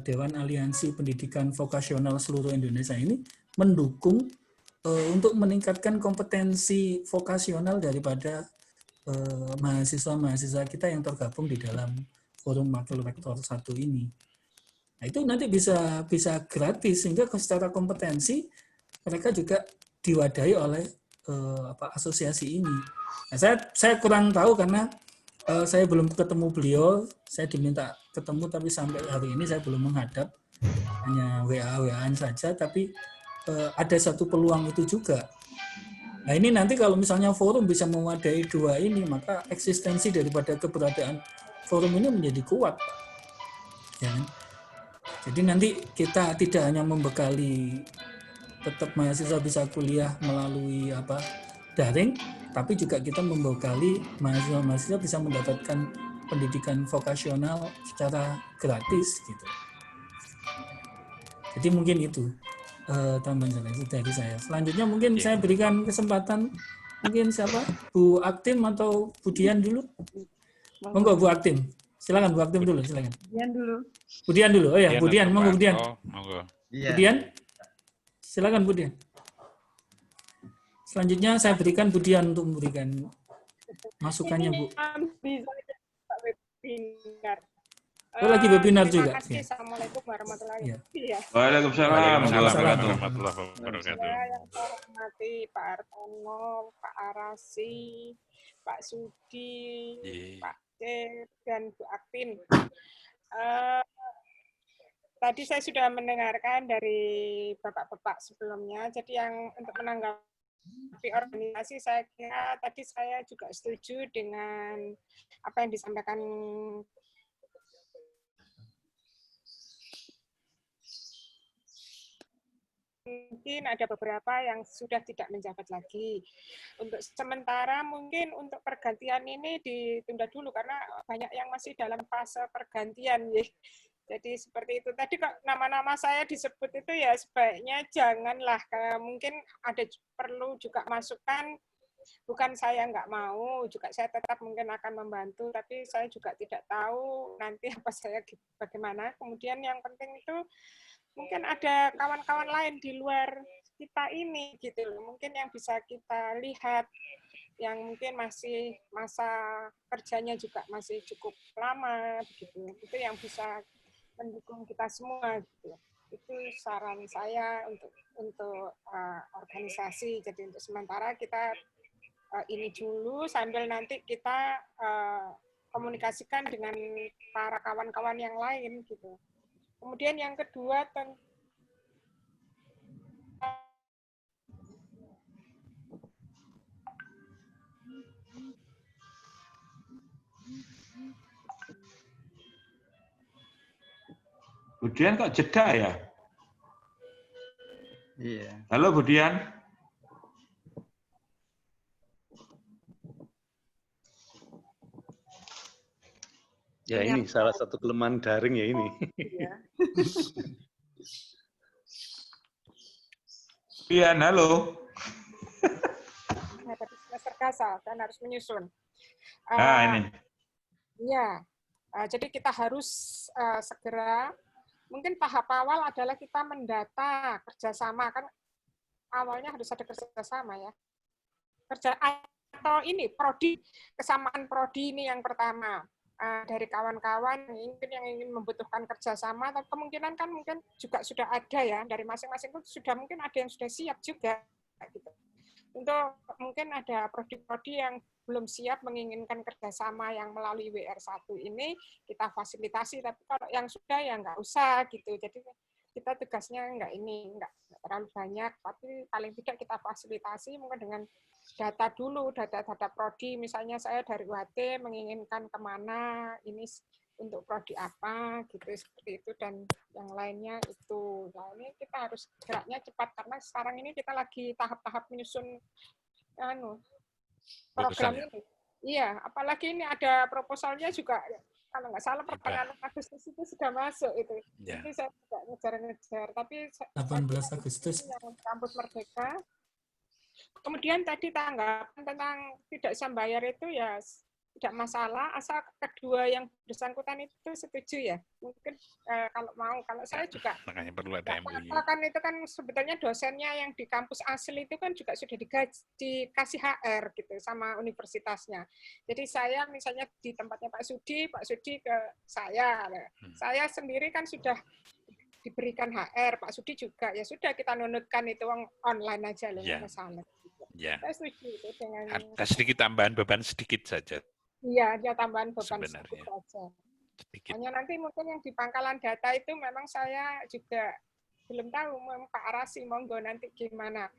Dewan Aliansi Pendidikan Vokasional seluruh Indonesia ini mendukung untuk meningkatkan kompetensi vokasional daripada mahasiswa-mahasiswa kita yang tergabung di dalam forum Wakil Rektor 1 ini. Nah, itu nanti bisa gratis sehingga secara kompetensi mereka juga diwadahi oleh asosiasi ini. Nah, saya kurang tahu karena saya belum ketemu beliau, saya diminta ketemu tapi sampai hari ini saya belum menghadap, hanya WA-WA-an saja, tapi ada satu peluang itu juga. Nah, ini nanti kalau misalnya forum bisa mewadai dua ini, maka eksistensi daripada keberadaan forum ini menjadi kuat, Pak. Ya kan? Jadi nanti kita tidak hanya membekali tetap mahasiswa bisa kuliah melalui daring, tapi juga kita membekali mahasiswa-mahasiswa bisa mendapatkan pendidikan vokasional secara gratis gitu. Jadi mungkin itu tambahan dari saya. Selanjutnya mungkin saya berikan kesempatan, mungkin siapa? Bu Aktim atau Bu Dian dulu? Monggo Bu Aktim. Silakan Bu Aktim dulu, silakan. Bu Dian dulu. Oh ya, Bu Dian, monggo Bu Dian. Monggo. Iya. Bu Dian. Silakan Bu Dian. Selanjutnya saya berikan Bu Dian untuk memberikan masukannya, Bu. Oh, lagi webinar juga. Terima kasih. Assalamualaikum warahmatullahi wabarakatuh. Waalaikumsalam warahmatullahi wabarakatuh. Saya yang saya hormati Pak Hartono, Pak Arasi, Pak Sudi, Pak C, dan Bu Aktin. Tadi saya sudah mendengarkan dari bapak-bapak sebelumnya, jadi yang untuk menanggapi organisasi, saya kira tadi saya juga setuju dengan apa yang disampaikan mungkin ada beberapa yang sudah tidak menjabat lagi. Untuk sementara mungkin untuk pergantian ini ditunda dulu karena banyak yang masih dalam fase pergantian. Jadi seperti itu. Tadi kok nama-nama saya disebut itu ya sebaiknya janganlah. Mungkin ada perlu juga masukan. Bukan saya nggak mau, juga saya tetap mungkin akan membantu, tapi saya juga tidak tahu nanti apa saya bagaimana. Kemudian yang penting itu mungkin ada kawan-kawan lain di luar kita ini gitu loh. Mungkin yang bisa kita lihat yang mungkin masih masa kerjanya juga masih cukup lama begitu. Itu yang bisa mendukung kita semua gitu. Itu saran saya untuk organisasi. Jadi untuk sementara kita ini dulu sambil nanti kita komunikasikan dengan para kawan-kawan yang lain gitu. Kemudian yang kedua Bu Dian kok jeda ya? Iya. Halo Bu Dian. Ya ini salah satu kelemahan daring ya ini. Dian, halo. tadi semester kasar dan harus menyusun. Ini. Ya, jadi kita harus segera. Mungkin tahap awal adalah kita mendata kerjasama kan awalnya harus ada kerjasama ya. Atau ini prodi, kesamaan prodi ini yang pertama. Dari kawan-kawan yang ingin membutuhkan kerjasama, tapi kemungkinan kan mungkin juga sudah ada ya, dari masing-masing itu sudah mungkin ada yang sudah siap juga. Gitu. Untuk mungkin ada prodi-prodi yang belum siap menginginkan kerjasama yang melalui WR1 ini, kita fasilitasi, tapi kalau yang sudah ya nggak usah gitu. Jadi kita tugasnya nggak terlalu banyak, tapi paling tidak kita fasilitasi mungkin dengan data dulu, data-data prodi, misalnya saya dari UHT menginginkan kemana, ini untuk prodi apa, gitu seperti itu, dan yang lainnya itu. Nah ini kita harus geraknya cepat, karena sekarang ini kita lagi tahap-tahap menyusun program ini. Iya, apalagi ini ada proposalnya juga, kalau nggak salah pertengahan Agustus itu sudah masuk itu. Jadi saya tidak ngejar-ngejar, tapi 18 Agustus. yang Kampus Merdeka, Kemudian tadi tanggapan tentang tidak bisa bayar itu ya tidak masalah, asal kedua yang bersangkutan itu setuju ya. Mungkin kalau mau, kalau saya juga Makanya perlu ada MOU. kan itu kan sebetulnya dosennya yang di kampus asli itu kan juga sudah dikasih HR gitu sama universitasnya. Jadi saya misalnya di tempatnya Pak Sudi ke saya. Saya sendiri kan sudah diberikan HR, Pak Sudi juga, ya sudah kita nunutkan itu online aja loh, nggak masalah. Ya. Saya setuju itu dengan Ada sedikit tambahan beban sedikit saja. iya, dia tambahan beban Sebenarnya. sedikit saja. Sedikit. Hanya nanti mungkin yang di pangkalan data itu memang saya juga belum tahu, Pak Arasi, monggo nanti gimana.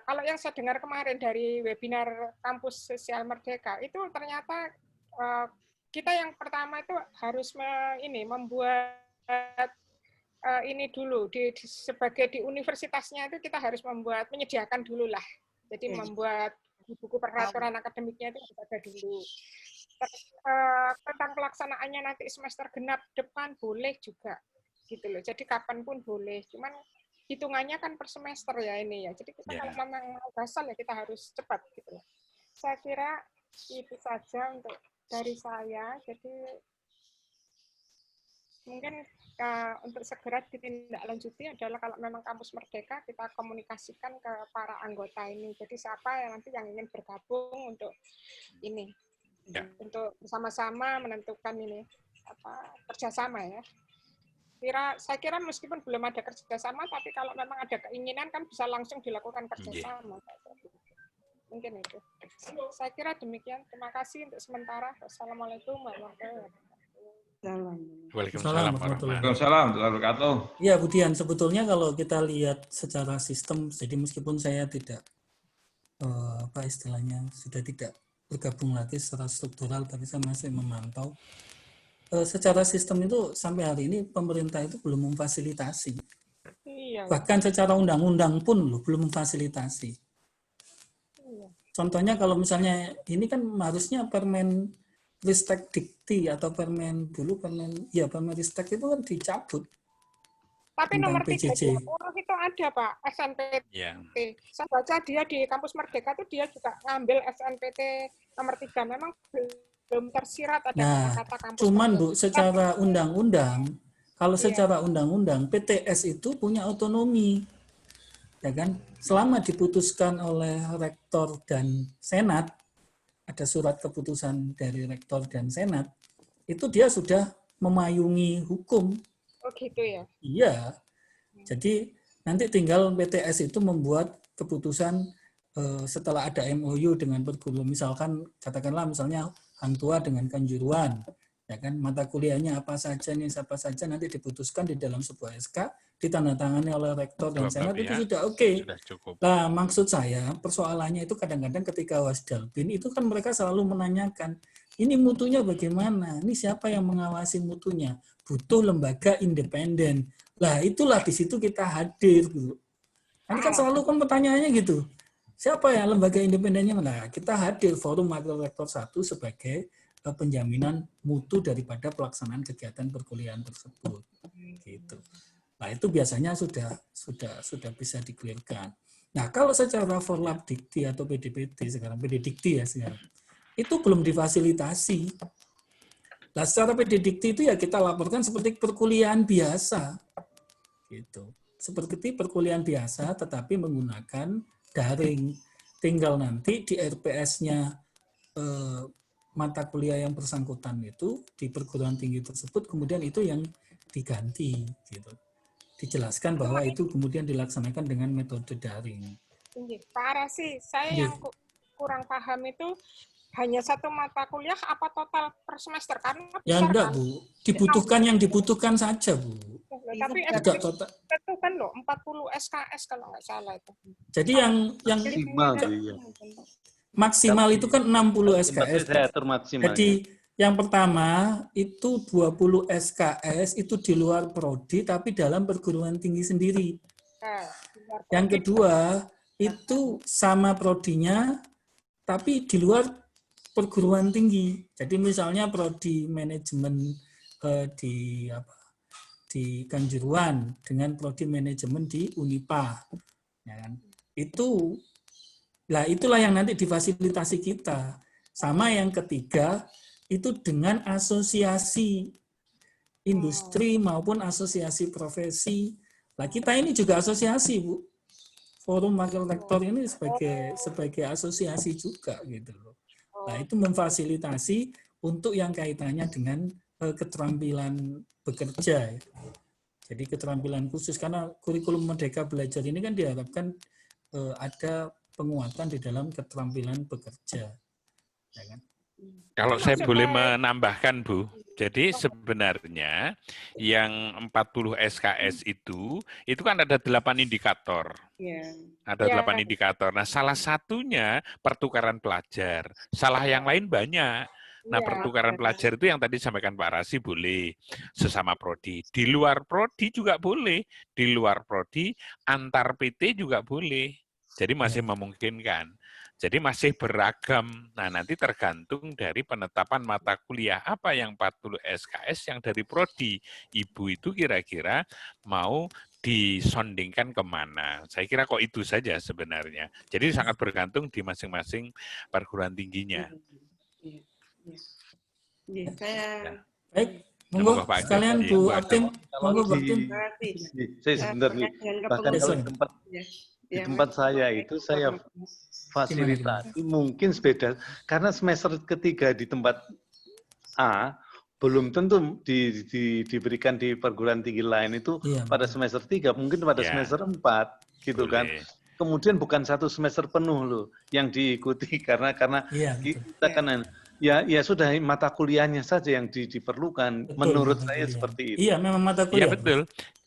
Kalau yang saya dengar kemarin dari webinar Kampus Sosial Merdeka, itu ternyata kita yang pertama itu harus membuat ini dulu sebagai di universitasnya itu kita harus menyediakan dulu lah. Jadi membuat buku peraturan akademiknya itu ada dulu. Tentang pelaksanaannya nanti semester genap depan boleh juga gitu loh. Jadi kapanpun boleh. Cuman hitungannya kan per semester ya ini ya. Jadi kita kalau memang mau gasal ya kita harus cepat gitu loh. Saya kira itu saja untuk dari saya. Jadi mungkin untuk segera ditindaklanjuti adalah kalau memang Kampus Merdeka kita komunikasikan ke para anggota ini. Jadi siapa yang nanti yang ingin bergabung untuk ini, untuk bersama-sama menentukan ini kerjasama ya. Saya kira meskipun belum ada kerjasama, tapi kalau memang ada keinginan kan bisa langsung dilakukan kerjasama. Mungkin itu. Saya kira demikian. Terima kasih untuk sementara. Wassalamualaikum warahmatullahi wabarakatuh. Waalaikumsalam warahmatullahi wabarakatuh. Ya, Bu Dian, sebetulnya kalau kita lihat secara sistem, jadi meskipun saya tidak istilahnya sudah tidak bergabung lagi secara struktural, tapi saya masih memantau. Secara sistem itu sampai hari ini pemerintah itu belum memfasilitasi. Iya. Bahkan secara undang-undang pun belum memfasilitasi. Iya. Contohnya kalau misalnya ini kan harusnya Permen Ristek Dikti atau Permen Ristek itu kan dicabut. Tapi nomor 30 PJJ. itu ada Pak, SNPT. Ya. Saya baca dia di Kampus Merdeka itu dia juga ngambil SNPT nomor 3. Memang belum tersirat ada kata kampus. Cuman Bu, secara undang-undang, kalau secara undang-undang PTS itu punya otonomi. Ya kan? Selama diputuskan oleh rektor dan senat, ada surat keputusan dari rektor dan senat, itu dia sudah memayungi hukum. Oh gitu ya? Iya. Jadi nanti tinggal PTS itu membuat keputusan setelah ada MOU dengan perguruan, misalkan katakanlah misalnya Hang Tuah dengan Kanjuruhan, ya kan, mata kuliahnya apa saja nih, siapa saja nanti diputuskan di dalam sebuah SK, ditandatangani oleh rektor dan senat itu sudah oke. Nah, maksud saya persoalannya itu kadang-kadang ketika Wasdalbin itu kan mereka selalu menanyakan, ini mutunya bagaimana? Ini siapa yang mengawasi mutunya? Butuh lembaga independen. Lah itulah di situ kita hadir, Bu. Nanti kan selalu kan pertanyaannya gitu. Siapa ya lembaga independennya? Nah, kita hadir Forum Wakil Rektor 1 sebagai penjaminan mutu daripada pelaksanaan kegiatan perkuliahan tersebut. Gitu. Nah, itu biasanya sudah bisa dikelirkan. Nah, kalau secara Forlab Dikti atau PDPT sekarang, PDDikti ya sekarang, itu belum difasilitasi. Nah, secara PDDikti itu ya kita laporkan seperti perkuliahan biasa. Gitu. Seperti perkuliahan biasa tetapi menggunakan daring. Tinggal nanti di RPS-nya mata kuliah yang bersangkutan itu di perguruan tinggi tersebut kemudian itu yang diganti gitu. Dijelaskan bahwa itu kemudian dilaksanakan dengan metode daring. Pak Arasi, saya yang kurang paham itu hanya satu mata kuliah apa total per semester? Karena ya enggak, Bu. Dibutuhkan yang dibutuhkan saja, Bu. Tapi tidak total. Itu kan loh 40 SKS kalau nggak salah itu. Jadi yang maksimal itu kan 60 SKS. Jadi yang pertama itu 20 SKS itu di luar prodi tapi dalam perguruan tinggi sendiri. Yang kedua itu sama prodinya tapi di luar perguruan tinggi. Jadi misalnya prodi manajemen di Kanjuruhan dengan prodi manajemen di Unipa. Ya kan? itulah yang nanti difasilitasi kita. Sama yang ketiga, itu dengan asosiasi industri maupun asosiasi profesi. Nah, kita ini juga asosiasi, Bu. Forum Wakil Rektor ini sebagai asosiasi juga gitu loh. Nah, itu memfasilitasi untuk yang kaitannya dengan keterampilan bekerja. Jadi keterampilan khusus, karena kurikulum Merdeka Belajar ini kan diharapkan ada penguatan di dalam keterampilan bekerja. Ya kan? Kalau saya boleh menambahkan, Bu, jadi sebenarnya yang 40 SKS itu kan ada 8 indikator. Ada 8 indikator. Nah, salah satunya pertukaran pelajar. Salah yang lain banyak. Nah, pertukaran pelajar itu yang tadi disampaikan Pak Rasi boleh, sesama prodi. Di luar prodi juga boleh. Di luar prodi, antar PT juga boleh. Jadi masih memungkinkan. Jadi masih beragam. Nah, nanti tergantung dari penetapan mata kuliah apa yang 40 SKS yang dari prodi. Ibu itu kira-kira mau disondingkan kemana. Saya kira kok itu saja sebenarnya. Jadi sangat bergantung di masing-masing perguruan tingginya. Saya baik, monggo sekalian Bu Aktim, monggo Bu Aktim. Saya sebentar nih, bahkan kalau di tempat saya itu saya fasilitasi mungkin sepeda, karena semester ketiga di tempat A belum tentu diberikan di perguruan tinggi lain itu pada semester 3, mungkin pada semester 4 gitu kan. Kemudian bukan satu semester penuh loh yang diikuti karena kita kan ya sudah mata kuliahnya saja yang diperlukan. Betul, menurut saya seperti itu. Iya, memang mata kuliah. Iya betul.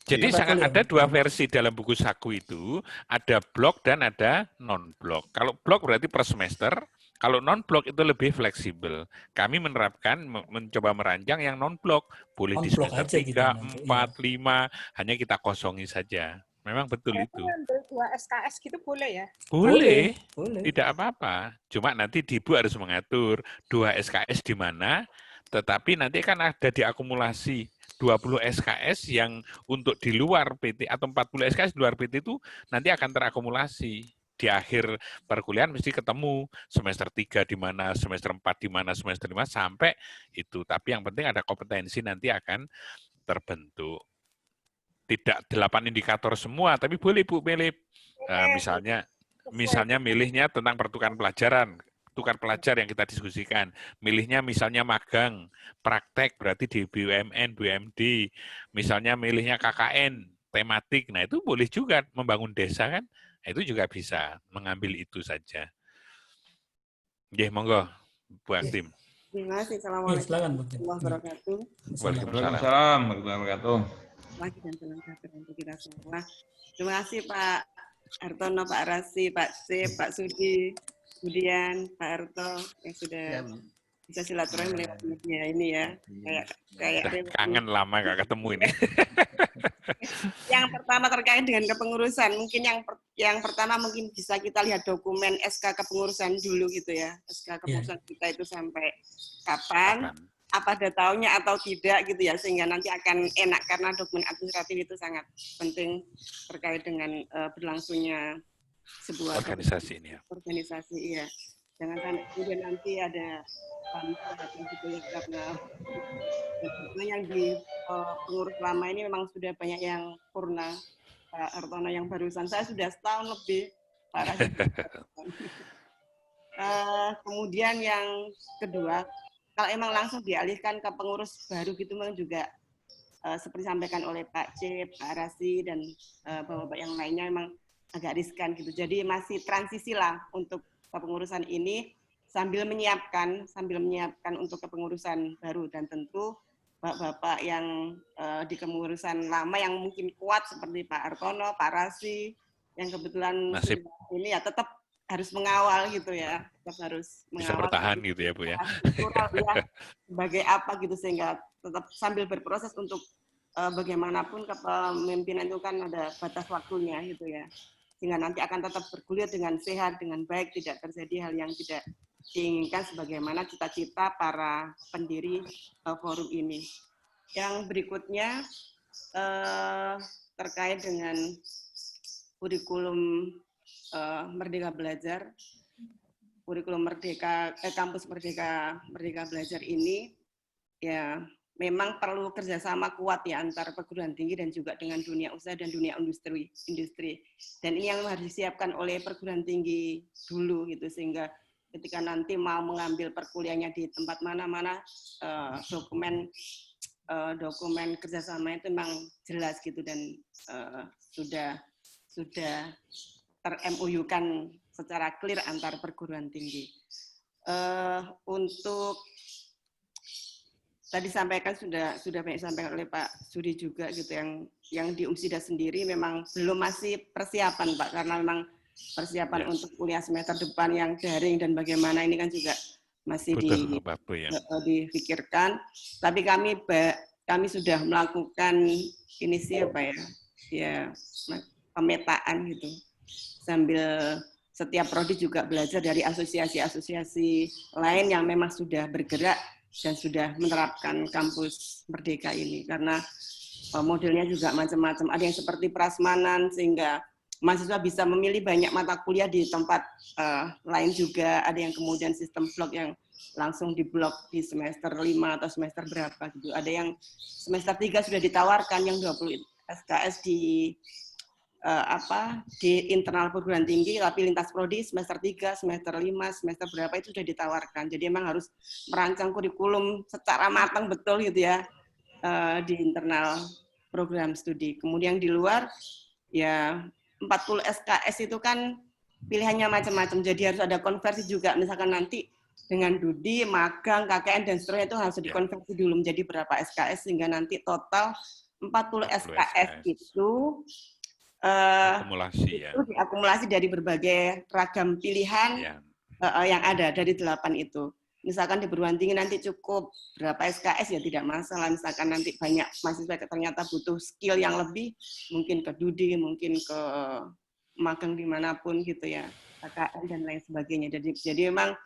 Jadi ada dua versi dalam buku saku itu, ada blok dan ada non-blok. Kalau blok berarti per semester, kalau non-blok itu lebih fleksibel. Kami menerapkan, mencoba merancang yang non-blok. Boleh di semester 3, 4, 5, hanya kita kosongi saja. Memang betul itu. Ambil 2 SKS gitu boleh ya? Boleh. Tidak apa-apa. Cuma nanti Ibu harus mengatur 2 SKS di mana, tetapi nanti kan ada diakumulasi 20 SKS yang untuk di luar PT atau 40 SKS di luar PT itu nanti akan terakumulasi. Di akhir perkuliahan mesti ketemu semester 3 di mana, semester 4 di mana, semester 5 sampai itu. Tapi yang penting ada kompetensi nanti akan terbentuk. Tidak 8 indikator semua, tapi boleh Bu milih. Misalnya milihnya tentang pertukaran pelajaran, tukar pelajar yang kita diskusikan. Milihnya misalnya magang, praktek berarti di BUMN, BUMD. Misalnya milihnya KKN, tematik. Nah itu boleh juga membangun desa kan. Nah, itu juga bisa mengambil itu saja. Nggih, monggo Bu Aktim. Terima kasih. Assalamualaikum warahmatullahi wabarakatuh. Waalaikumsalam warahmatullahi wabarakatuh. Lagi dan salam sejahtera untuk kita semua. Terima kasih Pak Hartono, Pak Rasi, Pak C, Pak Sudi, kemudian Pak Harto yang sudah bisa silaturahmi lewat media ini ya. Kayak kangen lama gak ketemu ini. Yang pertama terkait dengan kepengurusan, mungkin yang pertama mungkin bisa kita lihat dokumen SK kepengurusan dulu gitu ya. SK kepengurusan kita itu sampai kapan? Apa ada tahunnya atau tidak gitu ya, sehingga nanti akan enak karena dokumen administratif itu sangat penting terkait dengan berlangsungnya sebuah organisasi ini ya. Organisasi iya. Jangan sampai kemudian nanti ada gitu ya, karena yang di pengurus lama ini memang sudah banyak yang purna. Pak Hartono yang barusan, saya sudah setahun lebih parah. Kemudian yang kedua, kalau emang langsung dialihkan ke pengurus baru gitu memang juga seperti disampaikan oleh Pak C, Pak Rasi, dan bapak-bapak yang lainnya memang agak riskan gitu. Jadi masih transisi lah untuk kepengurusan ini sambil menyiapkan untuk kepengurusan baru, dan tentu bapak-bapak yang di kepengurusan lama yang mungkin kuat seperti Pak Hartono, Pak Rasi yang kebetulan ini ya tetap harus mengawal gitu ya, tetap harus mengawal. Bisa bertahan gitu ya Bu ya. Sebagai apa gitu, sehingga tetap sambil berproses untuk bagaimanapun kepemimpinan itu kan ada batas waktunya gitu ya, sehingga nanti akan tetap bergulir dengan sehat, dengan baik, tidak terjadi hal yang tidak diinginkan sebagaimana cita-cita para pendiri forum ini. Yang berikutnya, terkait dengan kurikulum Merdeka Belajar, kurikulum Merdeka, kampus Merdeka Belajar ini ya memang perlu kerjasama kuat ya antar perguruan tinggi dan juga dengan dunia usaha dan dunia industri. Dan ini yang harus disiapkan oleh perguruan tinggi dulu gitu, sehingga ketika nanti mau mengambil perkuliahannya di tempat mana-mana, dokumen kerjasama itu memang jelas gitu dan sudah ter-MOU-kan secara clear antar perguruan tinggi. Untuk tadi sampaikan sudah banyak disampaikan oleh Pak Sudi juga gitu, yang di Umsida sendiri memang belum masih persiapan Pak, karena memang persiapan untuk kuliah semester depan yang daring dan bagaimana ini kan juga masih difikirkan. Tapi kami sudah melakukan ini siapa ya pemetaan gitu, sambil setiap prodi juga belajar dari asosiasi-asosiasi lain yang memang sudah bergerak dan sudah menerapkan kampus Merdeka ini, karena modelnya juga macam-macam. Ada yang seperti prasmanan sehingga mahasiswa bisa memilih banyak mata kuliah di tempat lain juga. Ada yang kemudian sistem blok yang langsung diblok di semester 5 atau semester berapa gitu. Ada yang semester 3 sudah ditawarkan yang 20 SKS di internal perguruan tinggi, tapi lintas prodi semester 3, semester 5, semester berapa itu sudah ditawarkan. Jadi memang harus merancang kurikulum secara matang betul gitu ya di internal program studi. Kemudian di luar ya 40 SKS itu kan pilihannya macam-macam. Jadi harus ada konversi juga. Misalkan nanti dengan Dudi, magang, KKN dan seterusnya itu harus dikonversi dulu menjadi berapa SKS sehingga nanti total 40 SKS itu akumulasi itu diakumulasi dari berbagai ragam pilihan yang ada dari 8 itu. Misalkan di perguruan tinggi nanti cukup berapa SKS ya tidak masalah. Misalkan nanti banyak mahasiswa ternyata butuh skill yang lebih, mungkin ke Dudi, mungkin ke magang dimanapun gitu ya, KKN dan lain sebagainya. Jadi memang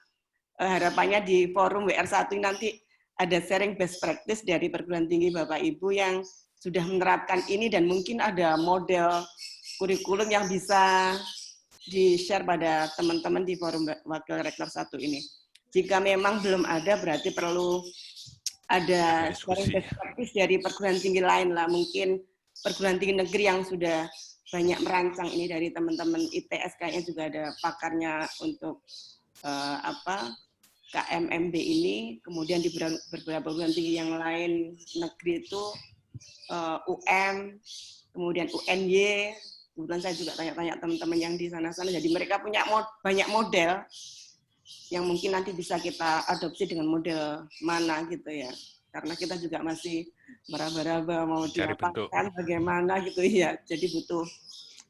harapannya di forum WR1 nanti ada sharing best practice dari perguruan tinggi Bapak Ibu yang sudah menerapkan ini dan mungkin ada model kurikulum yang bisa di-share pada teman-teman di forum Wakil Rektor 1 ini. Jika memang belum ada, berarti perlu ada sharing best practice dari perguruan tinggi lain lah. Mungkin perguruan tinggi negeri yang sudah banyak merancang ini dari teman-teman ITS, kayaknya juga ada pakarnya untuk KMMB ini. Kemudian di beberapa perguruan tinggi yang lain negeri itu UM, kemudian UNY, kemudian saya juga tanya-tanya teman-teman yang di sana-sana, jadi mereka punya banyak model yang mungkin nanti bisa kita adopsi dengan model mana gitu ya, karena kita juga masih meraba-raba mau diapakan bagaimana gitu ya, jadi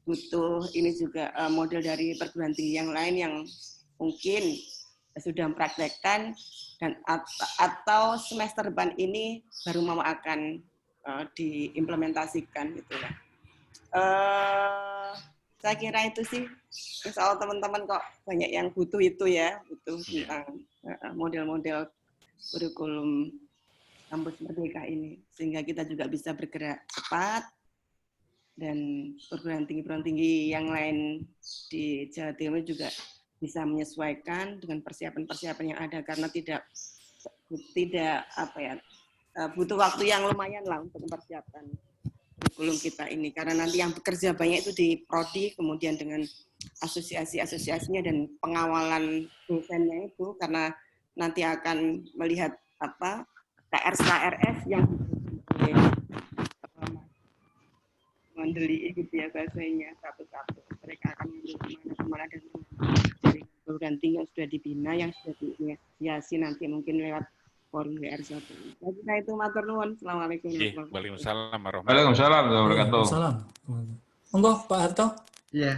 butuh ini juga model dari perguruan tinggi yang lain yang mungkin sudah mempraktekkan dan atau semester depan ini baru mau akan diimplementasikan gitu ya. Saya kira itu sih, soal teman-teman kok banyak yang butuh itu ya, butuh tentang model-model kurikulum kampus Merdeka ini, sehingga kita juga bisa bergerak cepat dan perguruan tinggi yang lain di Jawa Timur juga bisa menyesuaikan dengan persiapan-persiapan yang ada, karena tidak butuh waktu yang lumayan lah untuk mempersiapkan kurikulum kita ini, karena nanti yang bekerja banyak itu di prodi, kemudian dengan asosiasi-asosiasinya dan pengawalan dosennya itu, karena nanti akan melihat KRS yang mendeli gitu ya bahasanya, satu-satu mereka akan mengambil kemana dan dari perguruan tinggi yang sudah dibina, yang sudah diinisiasi nanti mungkin lewat forum WR1. Nah, itu matur nuwun. Assalamualaikum. Waalaikumsalam warahmatullahi wabarakatuh. Monggo Pak Harto. Iya,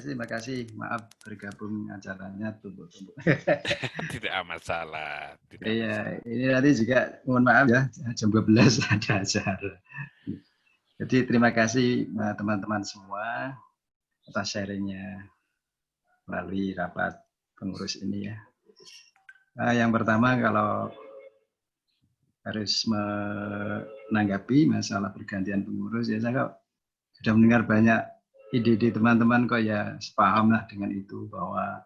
terima kasih. Maaf bergabung acaranya tumpuk-tumpuk. Tidak masalah. Iya, ini nanti juga mohon maaf ya, jam 12 ada acara. Jadi terima kasih teman-teman semua atas sharingnya melalui rapat pengurus ini ya. Yang pertama, kalau harus menanggapi masalah pergantian pengurus, ya saya sudah mendengar banyak ide-ide teman-teman kok ya sepaham lah dengan itu, bahwa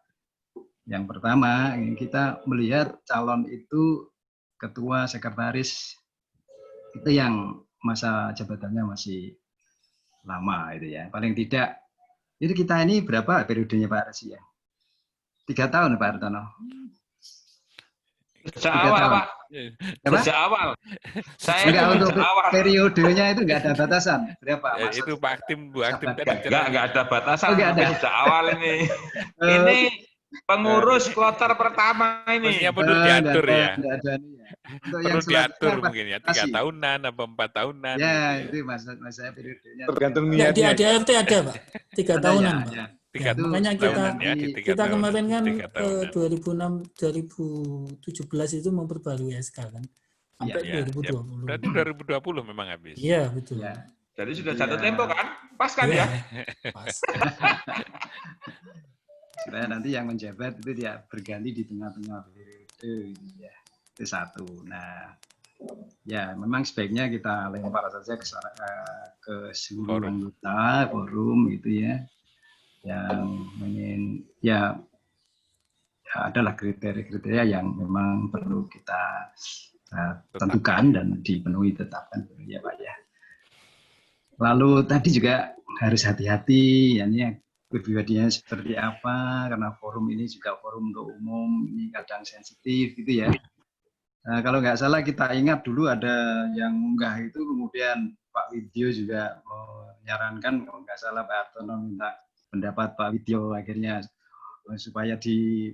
yang pertama kita melihat calon itu ketua, sekretaris itu yang masa jabatannya masih lama itu ya. Paling tidak, jadi kita ini berapa periodenya Pak Resi ya? 3 tahun Pak Hartono. Sejak 3 awal, tahun. Pak. Apa? Sejak awal. Saya Enggak, itu untuk sejak awal. periodenya itu enggak ada batasan. Berapa? Ya, itu Pak Aktim, Bu Aktim kan Enggak ada batasan, Oh, nggak tapi ada. sejak awal ini. Ini pengurus kloter pertama ini. Mestinya perlu diatur ya. Enggak ada nih ya. Untuk Perlu yang selanjutnya diatur apa? mungkin ya, 3 tahunan apa 4 tahunan. Ya, gitu itu masa periodenya. Tergantung Enggak, di niatnya. ADRT ada, Pak. 3 Ada tahunan, ya, Pak. ya. Tiga Ya, makanya kita tahunan ya, di 3 kita tahunan, kemarin kan 3 tahunan. 2017 itu memperbarui SK kan. Sampai Ya, 2020. berarti 2020 memang habis. Iya, betul. Ya. Jadi sudah Iya. jatuh tempo kan? Pas kan Iya, ya? pas. Supaya nanti yang menjabat itu dia berganti di tengah-tengah periode gitu ya. Itu satu. Nah, ya memang sebaiknya kita lempar saja ke seluruh anggota forum gitu ya, yang ingin ya adalah kriteria-kriteria yang memang perlu kita tentukan dan dipenuhi, tetapkan ya Pak ya. Lalu tadi juga harus hati-hati, ya, ini pribadinya seperti apa, karena forum ini juga forum untuk umum, ini kadang sensitif gitu ya. Nah, kalau nggak salah kita ingat dulu ada yang unggah itu, kemudian Pak Widyo juga menyarankan, kalau nggak salah Pak Hartono minta pendapat Pak Widyo, akhirnya supaya di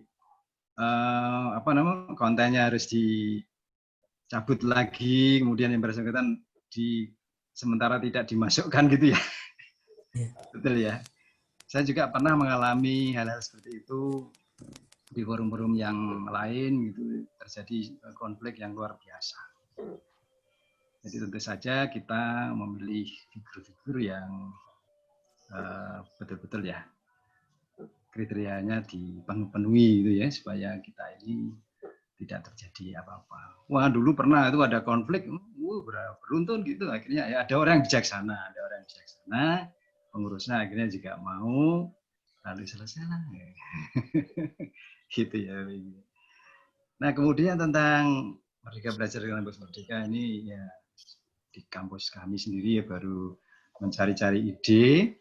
kontennya harus dicabut lagi, kemudian yang bersangkutan sementara tidak dimasukkan gitu ya. Betul ya. Saya juga pernah mengalami hal-hal seperti itu di forum-forum yang lain gitu, terjadi konflik yang luar biasa. Jadi tentu saja kita memilih figur-figur yang betul-betul ya kriterianya dipenuhi gitu ya, supaya kita ini tidak terjadi apa-apa. Wah, dulu pernah itu ada konflik, beruntun gitu, akhirnya ya ada orang yang bijaksana, pengurusnya akhirnya juga mau, lalu selesai lah. Gitu ya. Nah, kemudian tentang Merdeka Belajar dengan Kampus Merdeka ini ya, di kampus kami sendiri ya baru mencari-cari ide.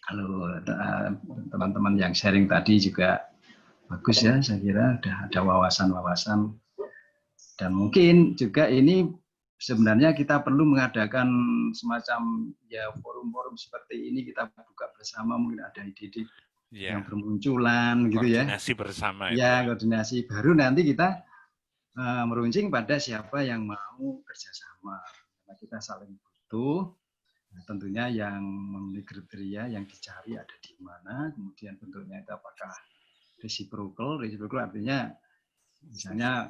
Kalau teman-teman yang sharing tadi juga bagus ya, saya kira ada wawasan-wawasan. Dan mungkin juga ini sebenarnya kita perlu mengadakan semacam ya forum-forum seperti ini, kita buka bersama, mungkin ada ide-ide yang bermunculan gitu ya. Koordinasi bersama. Ya, koordinasi. Baru nanti kita meruncing pada siapa yang mau kerjasama. Karena kita saling butuh. Nah, tentunya yang memiliki kriteria yang dicari ada di mana, kemudian bentuknya itu apakah reciprocal artinya misalnya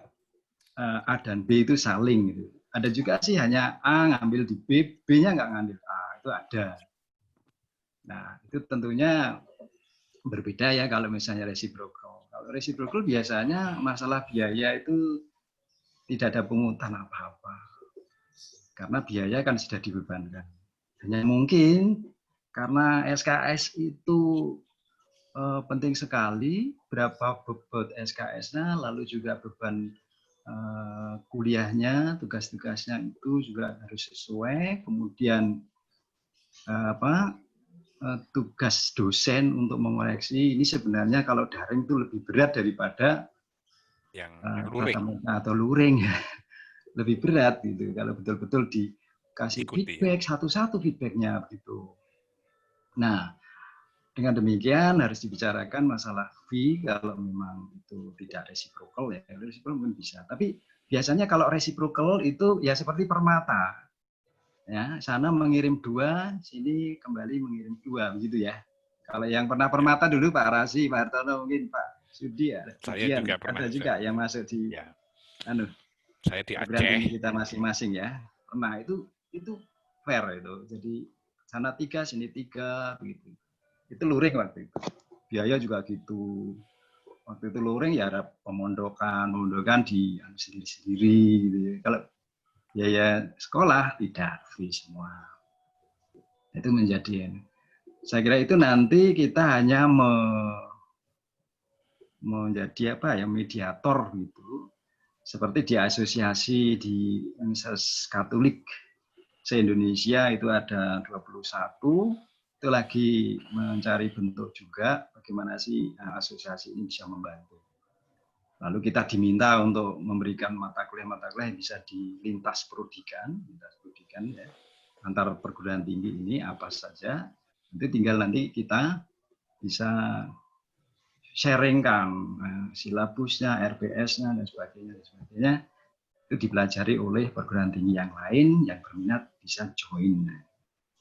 A dan B itu saling gitu. Ada juga sih hanya A ngambil di B, B-nya nggak ngambil A, itu ada. Nah, itu tentunya berbeda ya kalau misalnya reciprocal. Kalau reciprocal biasanya masalah biaya itu tidak ada pungutan apa-apa. Karena biaya kan sudah dibebankan. Hanya mungkin karena SKS itu penting sekali, berapa bobot SKS-nya, lalu juga beban kuliahnya, tugas-tugasnya itu juga harus sesuai, kemudian tugas dosen untuk mengoreksi, ini sebenarnya kalau daring itu lebih berat daripada yang luring atau luring, lebih berat gitu, kalau betul-betul dikasih feedback, satu-satu feedbacknya gitu. Nah, dengan demikian harus dibicarakan masalah fee kalau memang itu tidak reciprocal ya, reciprocal mungkin bisa. Tapi biasanya kalau reciprocal itu ya seperti permata, ya sana mengirim 2, sini kembali mengirim 2 begitu ya. Kalau yang pernah permata dulu Pak Rasi, Pak Hartono mungkin Pak Sudi ya. Saya juga pernah. Ada juga yang masuk di, ya. Saya di Aceh. Kita masing-masing ya. Pernah itu fair itu. Jadi sana 3, sini 3 begitu. Itu luring waktu itu. Biaya juga gitu. Waktu itu luring ya ada pemondokan di sendiri-sendiri gitu. Kalau biaya sekolah tidak free semua. Itu menjadi Saya kira itu nanti kita hanya menjadi apa ya, mediator gitu. Seperti di asosiasi di Universitas Katolik se-Indonesia itu ada 21, itu lagi mencari bentuk juga bagaimana sih asosiasi ini bisa membantu. Lalu kita diminta untuk memberikan mata kuliah yang bisa di lintas prodikan ya, antar perguruan tinggi ini apa saja. Itu tinggal nanti kita bisa sharingkan silabusnya, RPS-nya dan sebagainya. Itu dipelajari oleh perguruan tinggi yang lain yang berminat bisa join.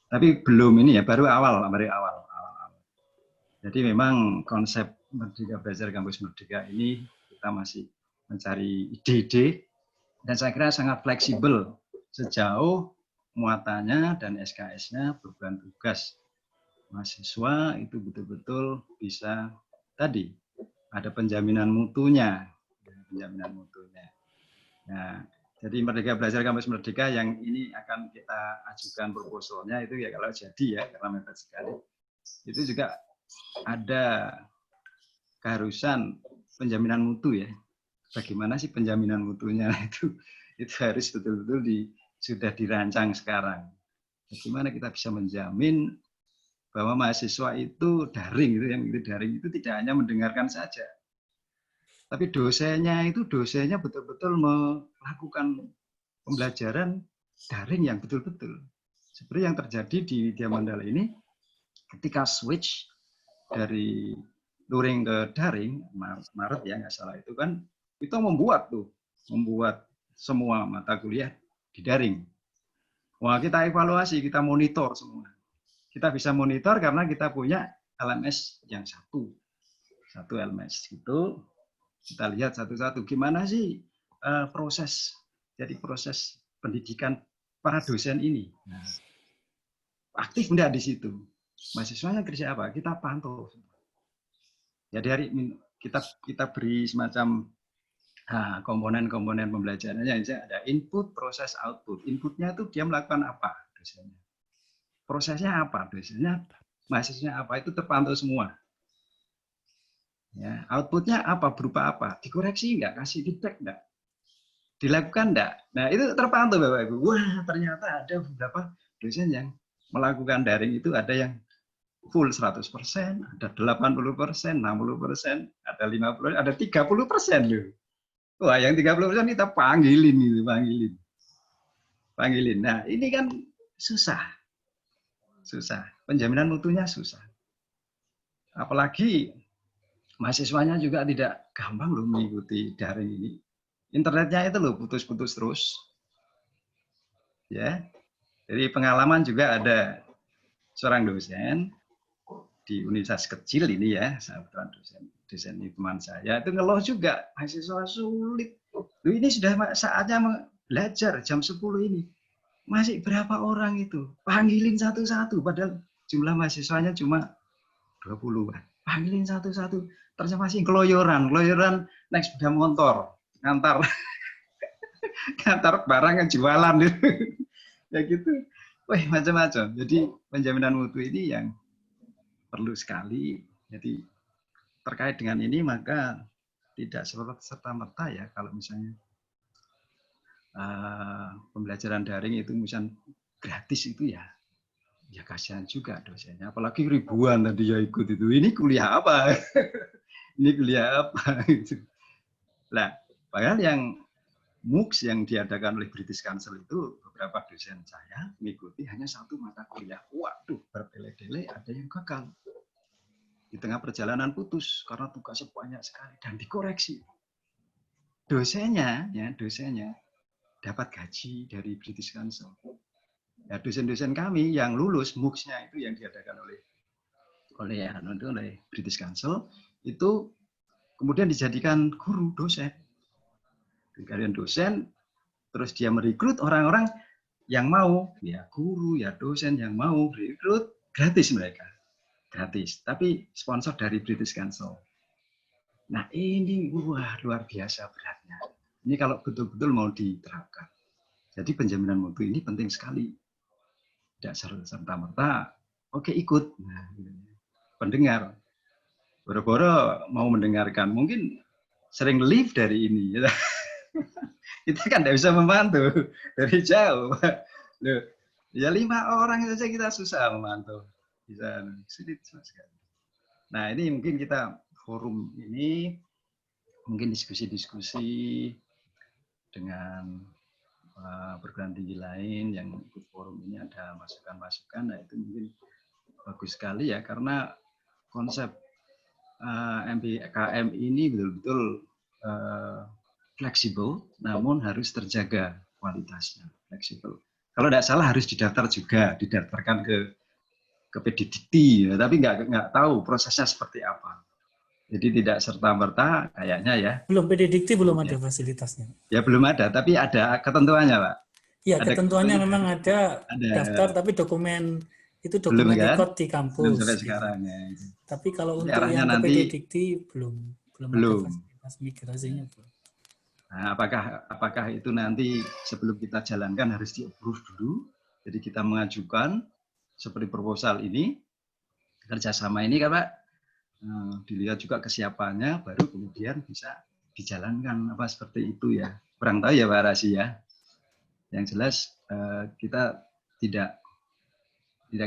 Tapi belum ini ya, baru awal. Jadi memang konsep Merdeka Belajar Kampus Merdeka ini kita masih mencari ide-ide dan saya kira sangat fleksibel sejauh muatannya dan SKS-nya beban tugas mahasiswa itu betul-betul bisa tadi ada penjaminan mutunya. Nah, jadi Merdeka Belajar Kampus Merdeka yang ini akan kita ajukan proposalnya itu ya kalau jadi ya karena mepet sekali itu juga ada keharusan penjaminan mutu ya. Bagaimana sih penjaminan mutunya itu harus betul-betul sudah dirancang sekarang. Bagaimana kita bisa menjamin bahwa mahasiswa itu daring itu tidak hanya mendengarkan saja. Tapi dosennya betul-betul melakukan pembelajaran daring yang betul-betul. Seperti yang terjadi di Diamandala ini ketika switch dari luring ke daring, Maret ya nggak salah itu kan, kita membuat semua mata kuliah di daring. Wah, kita evaluasi, kita monitor semua. Kita bisa monitor karena kita punya LMS yang satu LMS itu. Kita lihat satu-satu gimana sih proses pendidikan para dosen ini. Nah, aktif enggak di situ? Mahasiswanya kerja apa? Kita pantau. Jadi hari kita beri semacam komponen-komponen pembelajarannya. Ada input, proses, output. Inputnya itu dia melakukan apa dosennya. Prosesnya apa dosennya, mahasiswanya apa, itu terpantau semua. Ya, outputnya apa, berupa apa, dikoreksi enggak, kasih feedback enggak, dilakukan enggak. Nah itu terpantau Bapak Ibu. Wah ternyata ada beberapa dosen yang melakukan daring itu ada yang full 100%, ada 80%, 60%, ada 50%, ada 30% loh. Wah, yang 30% kita panggilin. Nah, ini kan susah. Penjaminan mutunya susah. Apalagi mahasiswanya juga tidak gampang loh mengikuti daring ini. Internetnya itu loh putus-putus terus. Ya. Jadi pengalaman juga ada seorang dosen di universitas kecil ini ya, sahabat dosen ini teman saya, itu ngeluh juga, mahasiswa sulit. Loh, ini sudah saatnya belajar jam 10 ini. Masih berapa orang itu? Panggilin satu-satu, padahal jumlah mahasiswanya cuma 20-an. Panggilin satu-satu, ternyata masih keloyoran naik sepeda motor, ngantar barang yang jualan gitu. Ya gitu. Wah, macam-macam. Jadi penjaminan mutu ini yang perlu sekali. Jadi terkait dengan ini maka tidak serta-merta ya kalau misalnya pembelajaran daring itu misalnya gratis itu ya kasihan juga dosennya. Apalagi ribuan tadi ya ikut itu. Ini kuliah apa? Gitu. Nah, padahal yang MOOCs yang diadakan oleh British Council itu beberapa dosen saya mengikuti hanya satu mata kuliah. Waduh, bertele-tele ada yang gagal. Di tengah perjalanan putus karena tugasnya banyak sekali dan dikoreksi. Dosennya dapat gaji dari British Council. Ya, dosen-dosen kami yang lulus MOOCs-nya itu yang diadakan oleh British Council itu kemudian dijadikan guru dosen. Kalian dosen, terus dia merekrut orang-orang yang mau, ya guru, ya dosen yang mau rekrut gratis mereka, gratis. Tapi sponsor dari British Council. Nah ini wah luar biasa beratnya. Ini kalau betul-betul mau diterapkan. Jadi penjaminan mutu ini penting sekali. Tidak serta-merta oke ikut. Nah, pendengar, boro-boro mau mendengarkan, mungkin sering leave dari ini. Kita kan tidak bisa membantu dari jauh. Loh, ya 5 orang saja kita susah memantau. Bisa sulit sekali. Nah, ini mungkin kita forum ini mungkin diskusi-diskusi dengan perguruan tinggi lain yang ikut forum ini, ada masukan-masukan. Nah, itu mungkin bagus sekali ya, karena konsep MBKM ini betul-betul fleksibel, namun harus terjaga kualitasnya, fleksibel. Kalau tidak salah harus didaftar juga, didaftarkan ke PDDikti, ya, tapi nggak tahu prosesnya seperti apa. Jadi tidak serta-merta kayaknya ya. Belum, PDDikti belum ada fasilitasnya. Ya belum ada, tapi ada ketentuannya, Pak. Iya, ketentuannya memang ada daftar, tapi dokumen itu dokumen record di kampus. Belum sampai sekarang ya. Tapi kalau untuk yang ke PDDikti belum ada fasilitas migrasinya. Nah, apakah itu nanti sebelum kita jalankan harus di-approve dulu? Jadi kita mengajukan seperti proposal ini, kerjasama ini kan Pak, dilihat juga kesiapannya, baru kemudian bisa dijalankan apa seperti itu ya. Kurang tahu ya Pak Rasi ya. Yang jelas kita tidak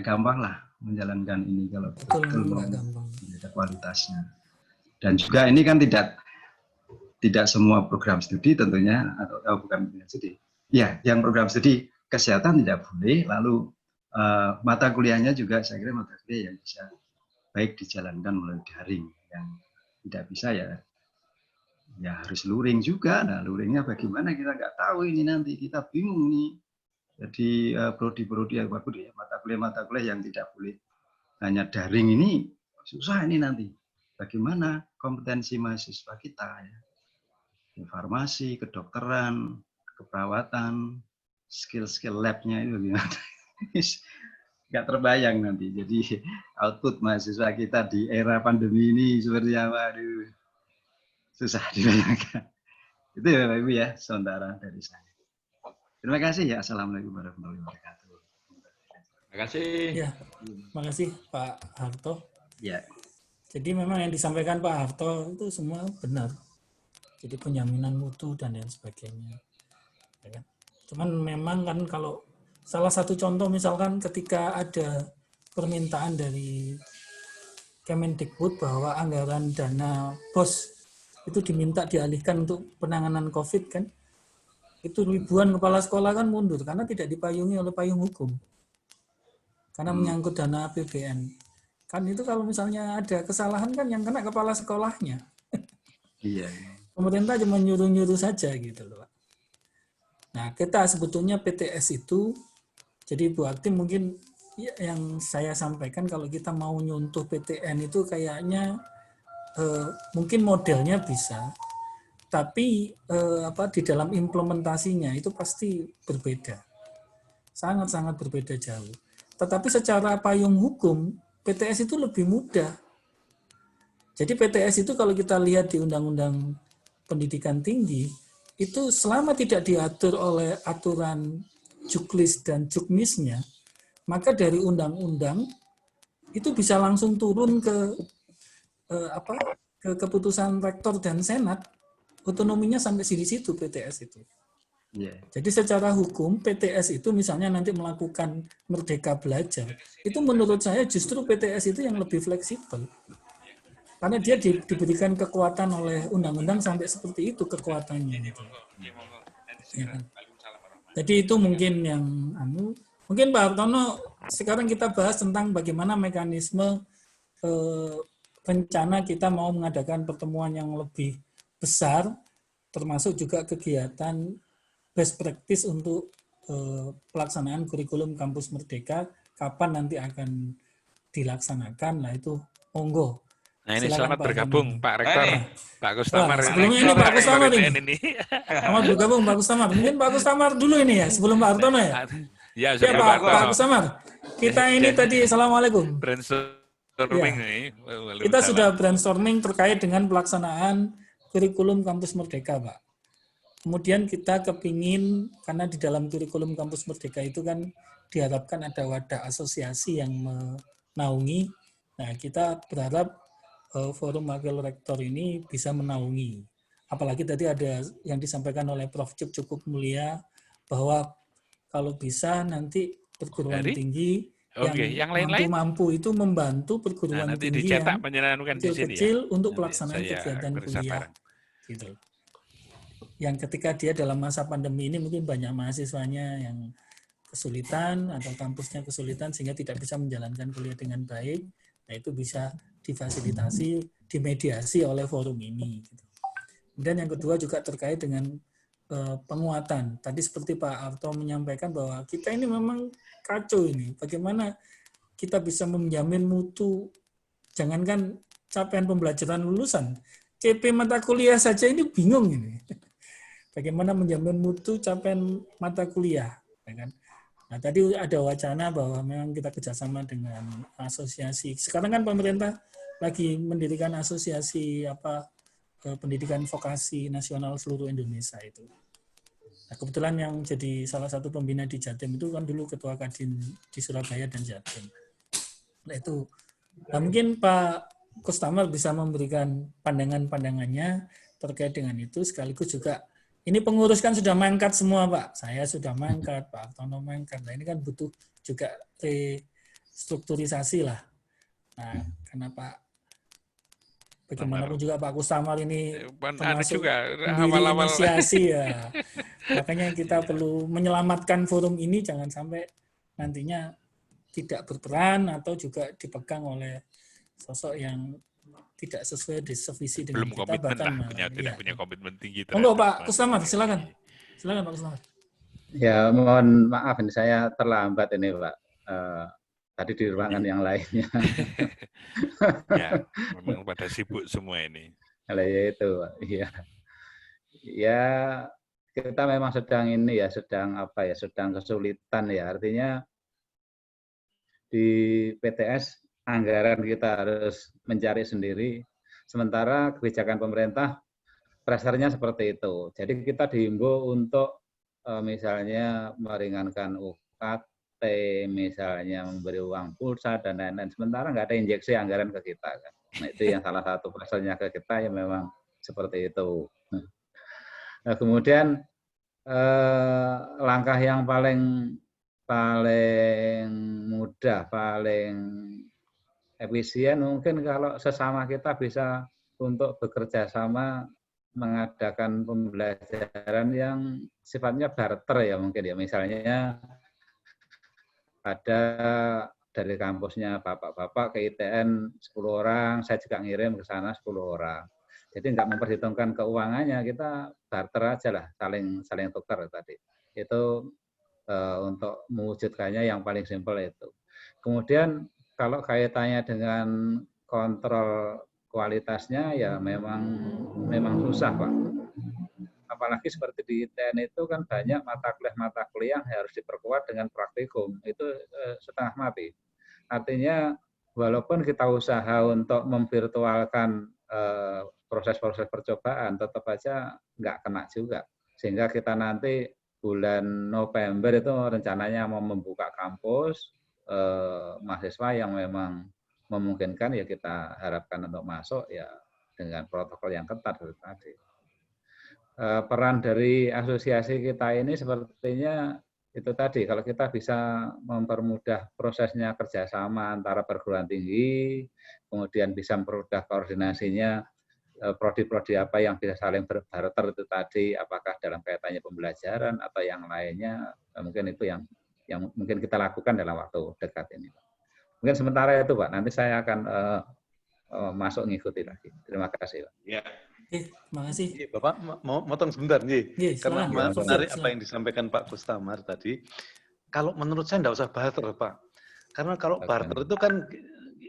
gampang lah menjalankan ini kalau betul menjaga kualitasnya. Dan juga ini kan tidak semua program studi tentunya, atau bukan program studi. Ya, yang program studi kesehatan tidak boleh, lalu mata kuliahnya juga saya kira mata kuliah yang bisa baik dijalankan melalui daring, yang tidak bisa ya harus luring juga. Nah, luringnya bagaimana kita nggak tahu ini, nanti kita bingung nih. Jadi prodi-prodi mata kuliah yang tidak boleh hanya daring ini susah ini nanti. Bagaimana kompetensi mahasiswa kita ya? Di farmasi, kedokteran, keperawatan, skill-skill lab-nya itu bagaimana? Nggak terbayang nanti. Jadi output mahasiswa kita di era pandemi ini seperti apa? Aduh, susah dibayangkan. Itu ya Bapak Ibu ya, sementara dari saya. Terima kasih ya. Assalamualaikum warahmatullahi wabarakatuh. Terima kasih. Ya, terima kasih Pak Harto. Ya. Jadi memang yang disampaikan Pak Harto itu semua benar. Jadi penjaminan mutu dan lain sebagainya. Ya kan? Cuman memang kan kalau salah satu contoh misalkan ketika ada permintaan dari Kemendikbud bahwa anggaran dana BOS itu diminta dialihkan untuk penanganan COVID kan, itu ribuan kepala sekolah kan mundur karena tidak dipayungi oleh payung hukum. Karena menyangkut dana APBN. Kan itu kalau misalnya ada kesalahan kan yang kena kepala sekolahnya. Iya. Pemerintah cuma nyuruh-nyuruh saja gitu loh. Nah, kita sebetulnya PTS itu, jadi Bu Aktim mungkin yang saya sampaikan kalau kita mau nyuntuh PTN itu kayaknya mungkin modelnya bisa, tapi di dalam implementasinya itu pasti berbeda. Sangat-sangat berbeda jauh. Tetapi secara payung hukum, PTS itu lebih mudah. Jadi PTS itu kalau kita lihat di Undang-Undang Pendidikan Tinggi, itu selama tidak diatur oleh aturan Juklis dan Juknisnya, maka dari undang-undang itu bisa langsung turun ke keputusan rektor dan senat, otonominya sampai di situ PTS itu. Yeah. Jadi secara hukum PTS itu misalnya nanti melakukan merdeka belajar, itu menurut saya justru PTS itu yang lebih fleksibel. Karena dia diberikan kekuatan oleh undang-undang sampai seperti itu kekuatannya. Gitu. Ya. Jadi itu mungkin yang mungkin Pak Hartono sekarang kita bahas tentang bagaimana mekanisme rencana kita mau mengadakan pertemuan yang lebih besar, termasuk juga kegiatan best practice untuk pelaksanaan kurikulum Kampus Merdeka, kapan nanti akan dilaksanakan. Nah itu monggo. Nah ini selamat bergabung Pak Rektor, Pak Kustamar. Sebelumnya ini Pak Kustamar ini. Selamat bergabung Pak Kustamar. Mungkin Pak Kustamar dulu ini ya, sebelum Pak Hartono ya. Ya, Pak Kustamar. Kita ini tadi, Assalamualaikum. Brainstorming ini. Kita sudah brainstorming terkait dengan pelaksanaan kurikulum Kampus Merdeka, Pak. Kemudian kita kepingin, karena di dalam kurikulum Kampus Merdeka itu kan diharapkan ada wadah asosiasi yang naungi. Nah, kita berharap Forum Wakil Rektor ini bisa menaungi. Apalagi tadi ada yang disampaikan oleh Prof. Cip cukup mulia, bahwa kalau bisa nanti perguruan Dari? tinggi Oke, yang lain-lain? mampu-mampu itu membantu Nah, perguruan nanti tinggi dicetak yang menyenangkan di sini ya. kecil-kecil untuk Nanti pelaksanaan saya kegiatan periksa kuliah. bareng. Gitu. Yang ketika dia dalam masa pandemi ini mungkin banyak mahasiswanya yang kesulitan atau kampusnya kesulitan sehingga tidak bisa menjalankan kuliah dengan baik. Nah, itu bisa difasilitasi, dimediasi oleh forum ini. Gitu. Kemudian yang kedua juga terkait dengan penguatan. Tadi seperti Pak Arto menyampaikan bahwa kita ini memang kacau ini. Bagaimana kita bisa menjamin mutu, jangankan capaian pembelajaran lulusan, CP mata kuliah saja ini bingung ini. Bagaimana menjamin mutu capaian mata kuliah, ya kan? Nah, tadi ada wacana bahwa memang kita kerjasama dengan asosiasi. Sekarang kan pemerintah lagi mendirikan asosiasi pendidikan vokasi nasional seluruh Indonesia itu. Nah, kebetulan yang jadi salah satu pembina di Jatim itu kan dulu ketua Kadin di Surabaya dan Jatim. Nah, itu. Nah, mungkin Pak Kustamar bisa memberikan pandangan-pandangannya terkait dengan itu, sekaligus juga ini pengurus kan sudah mangkat semua, Pak. Saya sudah mangkat, Pak Artono mangkat. Nah, ini kan butuh juga restrukturisasi lah. Nah, karena bagaimanapun juga Pak Kustamar ini termasuk juga pendiri awal-awal inisiasi ya. Makanya kita perlu menyelamatkan forum ini jangan sampai nantinya tidak berperan atau juga dipegang oleh sosok yang tidak sesuai sevisi dengan belum kita, komitmen bahkan lah, tidak punya komitmen tinggi monggo terhadap Pak Kustamar, silakan Pak Kustamar. Ya, mohon maaf ini saya terlambat ini Pak. Tadi di ruangan yang lainnya. Ya, memang pada sibuk semua ini. Ya itu, Pak. Iya. Ya, kita memang sedang ini ya, sedang kesulitan ya. Artinya di PTS anggaran kita harus mencari sendiri, sementara kebijakan pemerintah pressure-nya seperti itu. Jadi kita dihimbau untuk misalnya meringankan UKT, misalnya memberi uang pulsa dan lain-lain. Sementara nggak ada injeksi anggaran ke kita kan. Nah, itu yang salah satu pressure-nya ke kita yang memang seperti itu. Nah, kemudian langkah yang paling mudah, paling efisien mungkin kalau sesama kita bisa untuk bekerja sama mengadakan pembelajaran yang sifatnya barter ya mungkin ya. Misalnya ada dari kampusnya bapak-bapak ke ITN 10 orang, saya juga ngirim ke sana 10 orang. Jadi nggak memperhitungkan keuangannya, kita barter aja lah, saling tukar tadi. Itu untuk mewujudkannya yang paling simpel itu. Kemudian kalau kaitannya dengan kontrol kualitasnya ya memang susah Pak. Apalagi seperti di ITN itu kan banyak mata kuliah yang harus diperkuat dengan praktikum, itu setengah mati. Artinya walaupun kita usaha untuk memvirtualkan proses-proses percobaan, tetap aja nggak kena juga. Sehingga kita nanti bulan November itu rencananya mau membuka kampus, mahasiswa yang memang memungkinkan ya kita harapkan untuk masuk ya dengan protokol yang ketat tadi. Peran dari asosiasi kita ini sepertinya itu tadi, kalau kita bisa mempermudah prosesnya kerjasama antara perguruan tinggi, kemudian bisa mempermudah koordinasinya prodi-prodi apa yang bisa saling berbarter itu tadi, apakah dalam kaitannya pembelajaran atau yang lainnya, mungkin itu yang mungkin kita lakukan dalam waktu dekat ini. Mungkin sementara itu Pak, nanti saya akan masuk ngikuti lagi. Terima kasih Pak. Ya. Terima kasih. Bapak mau motong sebentar nih, karena menarik apa yang disampaikan Pak Kustamar tadi. Kalau menurut saya enggak usah barter Pak, karena kalau barter itu kan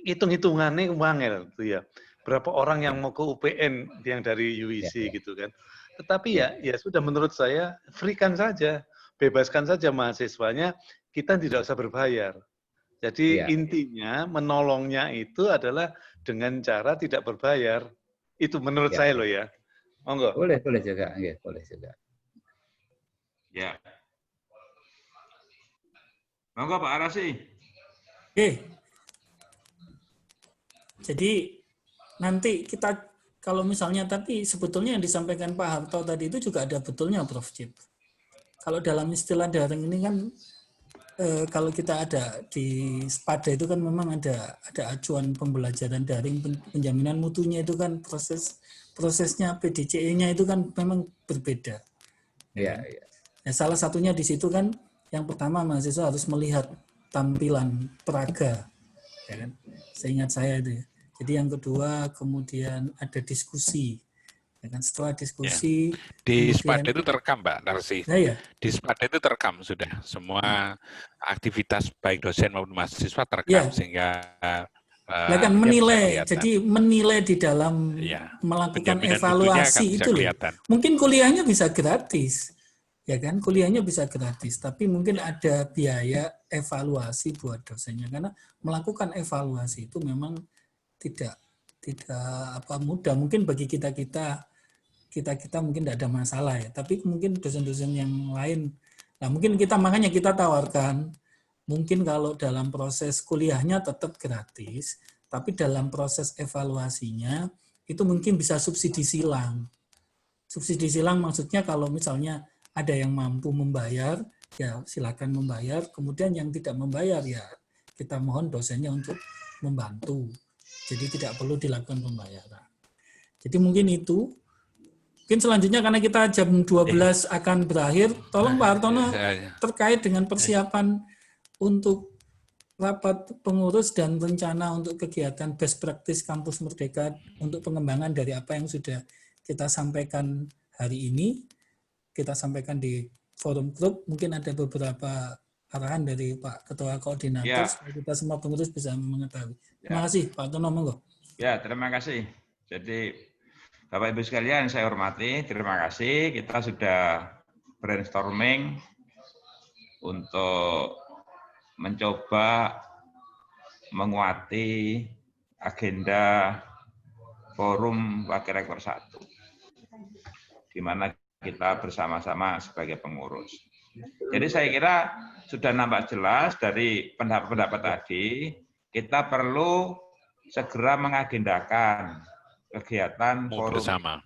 hitung-hitungannya wangel tuh ya. Berapa orang yang mau ke UPN yang dari UIC gitu kan. Tetapi ya sudah menurut saya free-kan saja, bebaskan saja mahasiswanya, kita tidak usah berbayar. Jadi intinya menolongnya itu adalah dengan cara tidak berbayar. Itu menurut saya loh ya. Monggo. Boleh juga, boleh juga. Ya. Monggo Pak Arasi. Oke. Jadi nanti kita kalau misalnya tapi sebetulnya yang disampaikan Pak Harto tadi itu juga ada betulnya, Prof. Cip. Kalau dalam istilah daring ini kan kalau kita ada di SPADA itu kan memang ada acuan pembelajaran daring, penjaminan mutunya itu kan prosesnya PDCE-nya itu kan memang berbeda. Iya, iya. Ya, salah satunya di situ kan yang pertama mahasiswa harus melihat tampilan peraga, ya kan? Seingat saya itu. Ya. Jadi yang kedua kemudian ada diskusi. Ya kan? Setelah diskusi di kemudian, SPADA itu terekam, Mbak Narsi. ya. Di SPADA itu terekam sudah semua aktivitas baik dosen maupun mahasiswa Ya. terekam sehingga kan menilai, jadi menilai di dalam melakukan evaluasi itu loh. Mungkin kuliahnya bisa gratis, ya kan? Kuliahnya bisa gratis, tapi mungkin ada biaya evaluasi buat dosennya karena melakukan evaluasi itu memang tidak mudah. Mungkin bagi kita mungkin tidak ada masalah ya, tapi mungkin dosen-dosen yang lain, nah mungkin makanya kita tawarkan, mungkin kalau dalam proses kuliahnya tetap gratis, tapi dalam proses evaluasinya itu mungkin bisa subsidi silang. Subsidi silang maksudnya kalau misalnya ada yang mampu membayar, ya silakan membayar, kemudian yang tidak membayar ya kita mohon dosennya untuk membantu. Jadi tidak perlu dilakukan pembayaran. Jadi mungkin itu. Mungkin selanjutnya karena kita jam 12 akan berakhir, tolong Pak Hartono terkait dengan persiapan untuk rapat pengurus dan rencana untuk kegiatan best practice Kampus Merdeka untuk pengembangan dari apa yang sudah kita sampaikan hari ini, kita sampaikan di forum grup, mungkin ada beberapa arahan dari Pak Ketua Koordinator supaya kita semua pengurus bisa mengetahui. Terima kasih Pak Hartono, monggo. Ya, terima kasih. Jadi Bapak Ibu sekalian saya hormati, terima kasih. Kita sudah brainstorming untuk mencoba menguati agenda forum Wakil Rektor 1, di mana kita bersama-sama sebagai pengurus. Jadi saya kira sudah nampak jelas dari pendapat-pendapat tadi, kita perlu segera mengagendakan kegiatan forum bersama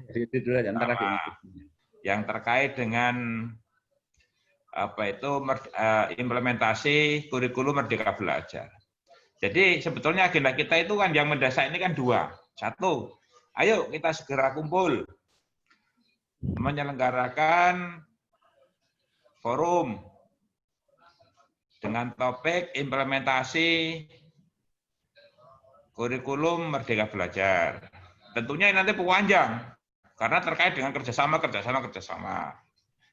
yang terkait dengan implementasi kurikulum Merdeka Belajar. Jadi sebetulnya agenda kita itu kan yang mendesak ini kan dua. Satu, ayo kita segera kumpul menyelenggarakan forum dengan topik implementasi kurikulum Merdeka Belajar. Tentunya ini nanti panjang karena terkait dengan kerjasama.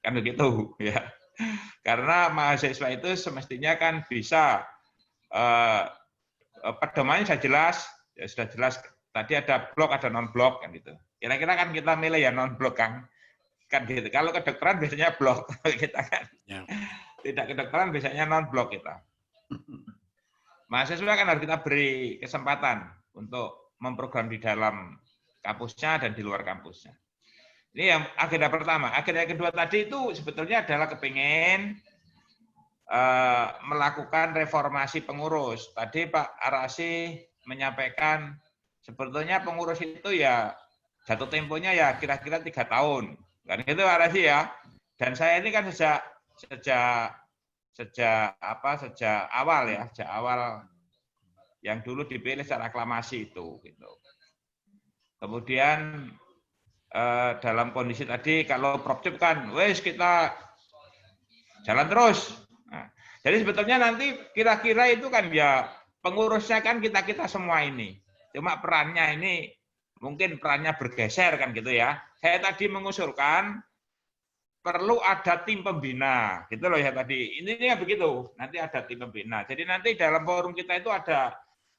Kan begitu ya. Karena mahasiswa itu semestinya kan bisa pedomannya sudah jelas, ya sudah jelas. Tadi ada blok, ada non blok kan gitu. Kira-kira kan kita milih ya non blok kan gitu. Kalau kedokteran biasanya blok kita kan. Ya. Tidak kedokteran biasanya non blok kita. Mahasiswa kan harus kita beri kesempatan untuk memprogram di dalam kampusnya dan di luar kampusnya. Ini yang agenda pertama. Agenda yang kedua tadi itu sebetulnya adalah kepingin melakukan reformasi pengurus. Tadi Pak Arasi menyampaikan sebetulnya pengurus itu ya jatuh temponya ya kira-kira 3 tahun. Kan itu Pak Arasi ya. Dan saya ini kan sejak awal yang dulu dipilih secara aklamasi itu gitu. Kemudian dalam kondisi tadi kalau Prof Cip kan wes kita jalan terus. Nah, jadi sebetulnya nanti kira-kira itu kan ya pengurusnya kan kita semua ini. Cuma perannya ini mungkin perannya bergeser kan gitu ya. Saya tadi mengusulkan perlu ada tim pembina, gitu loh ya tadi. Ini begitu, nanti ada tim pembina. Jadi nanti dalam forum kita itu ada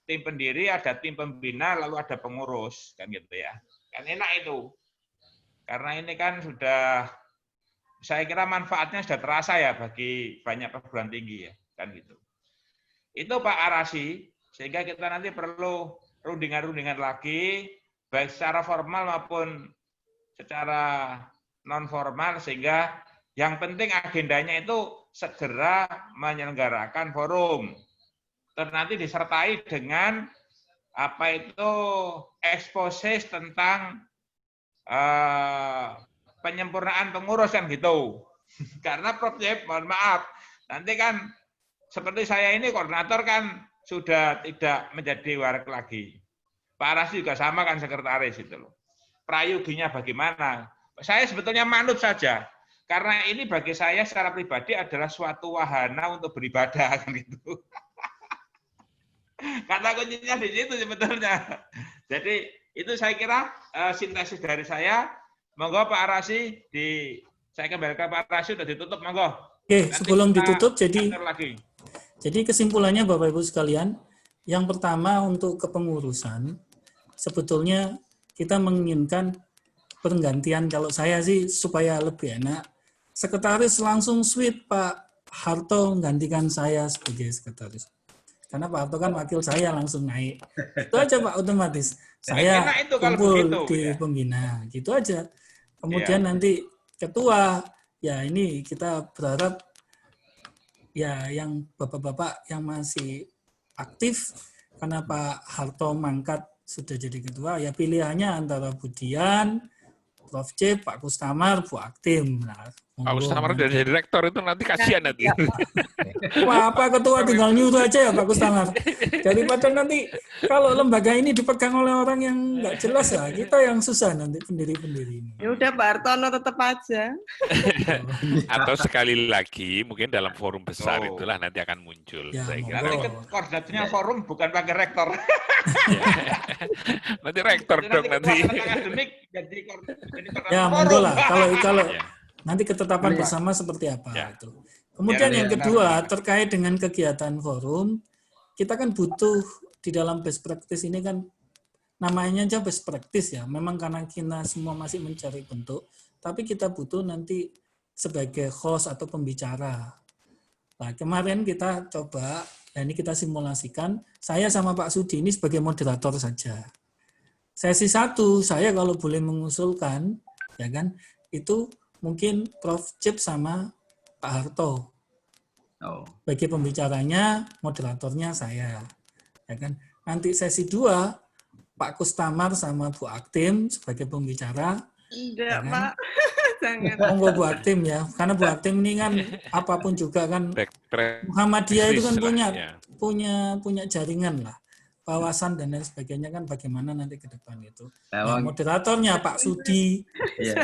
tim pendiri, ada tim pembina, lalu ada pengurus, kan gitu ya. Kan enak itu. Karena ini kan sudah, saya kira manfaatnya sudah terasa ya bagi banyak perguruan tinggi ya, kan gitu. Itu Pak Arasi, sehingga kita nanti perlu rundingan-rundingan lagi, baik secara formal maupun secara non formal, sehingga yang penting agendanya itu segera menyelenggarakan forum. Terus nanti disertai dengan expose tentang penyempurnaan pengurus kan gitu. Karena Prof. Jeb, mohon maaf, nanti kan seperti saya ini koordinator kan sudah tidak menjadi warak lagi. Pak Rasi juga sama kan sekretaris itu loh. Prayoginya bagaimana? Saya sebetulnya manut saja. Karena ini bagi saya secara pribadi adalah suatu wahana untuk beribadah kan gitu. Kata kuncinya di situ sebetulnya. Jadi itu saya kira sintesis dari saya. Monggo Pak Rasi saya kembalikan Pak Rasi sudah ditutup monggo. Oke, Nanti sebelum kita ditutup lagi. jadi kesimpulannya Bapak Ibu sekalian, yang pertama untuk kepengurusan sebetulnya kita menginginkan pergantian, kalau saya sih supaya lebih enak. Sekretaris langsung switch Pak Harto menggantikan saya sebagai sekretaris. Karena Pak Harto kan wakil saya langsung naik. Itu aja Pak, otomatis. Saya itu kalau kumpul begitu, di ya. pembina. Gitu aja. Kemudian nanti ketua, ya ini kita berharap ya yang bapak-bapak yang masih aktif, karena Pak Harto mangkat sudah jadi ketua, ya pilihannya antara Budian, Prof. J, Pak Kustamar, Bu Aktim. Nah, Pak Kustamar udah jadi rektor itu nanti kasihan nanti. Wah, Pak Ketua tinggal nyuruh aja ya Pak Kustamar. Daripada nanti kalau lembaga ini dipegang oleh orang yang nggak jelas ya, kita yang susah nanti pendiri-pendiri ini. Ya udah Pak Hartono tetap aja. Atau sekali lagi mungkin dalam forum besar itulah nanti akan muncul. Ya, Saya kira. Nanti koordinasinya forum bukan pakai rektor. Nanti rektor dong nanti. Akademik jadi koordinator Ya, forum. monggo lah. Kalau Ya. nanti ketetapan bersama seperti apa itu. Kemudian yang kedua terkait dengan kegiatan forum, kita kan butuh di dalam best practice ini kan namanya aja best practice ya. Memang karena kita semua masih mencari bentuk, tapi kita butuh nanti sebagai host atau pembicara. Nah, kemarin kita coba, ya ini kita simulasikan, saya sama Pak Sudi ini sebagai moderator saja. Sesi 1, saya kalau boleh mengusulkan, ya kan, itu mungkin Prof. Cip sama Pak Harto. Bagi pembicaranya, moderatornya saya. Ya kan? Nanti sesi 2, Pak Kustamar sama Bu Aktim sebagai pembicara. Enggak, ya kan? Pak. Jangan. Monggo Bu Aktim ya. Karena Bu Aktim ini kan apapun juga kan Muhammadiyah itu kan punya jaringan lah. Wawasan dan lain sebagainya kan bagaimana nanti ke depan itu. Nah, moderatornya Pak Sudi.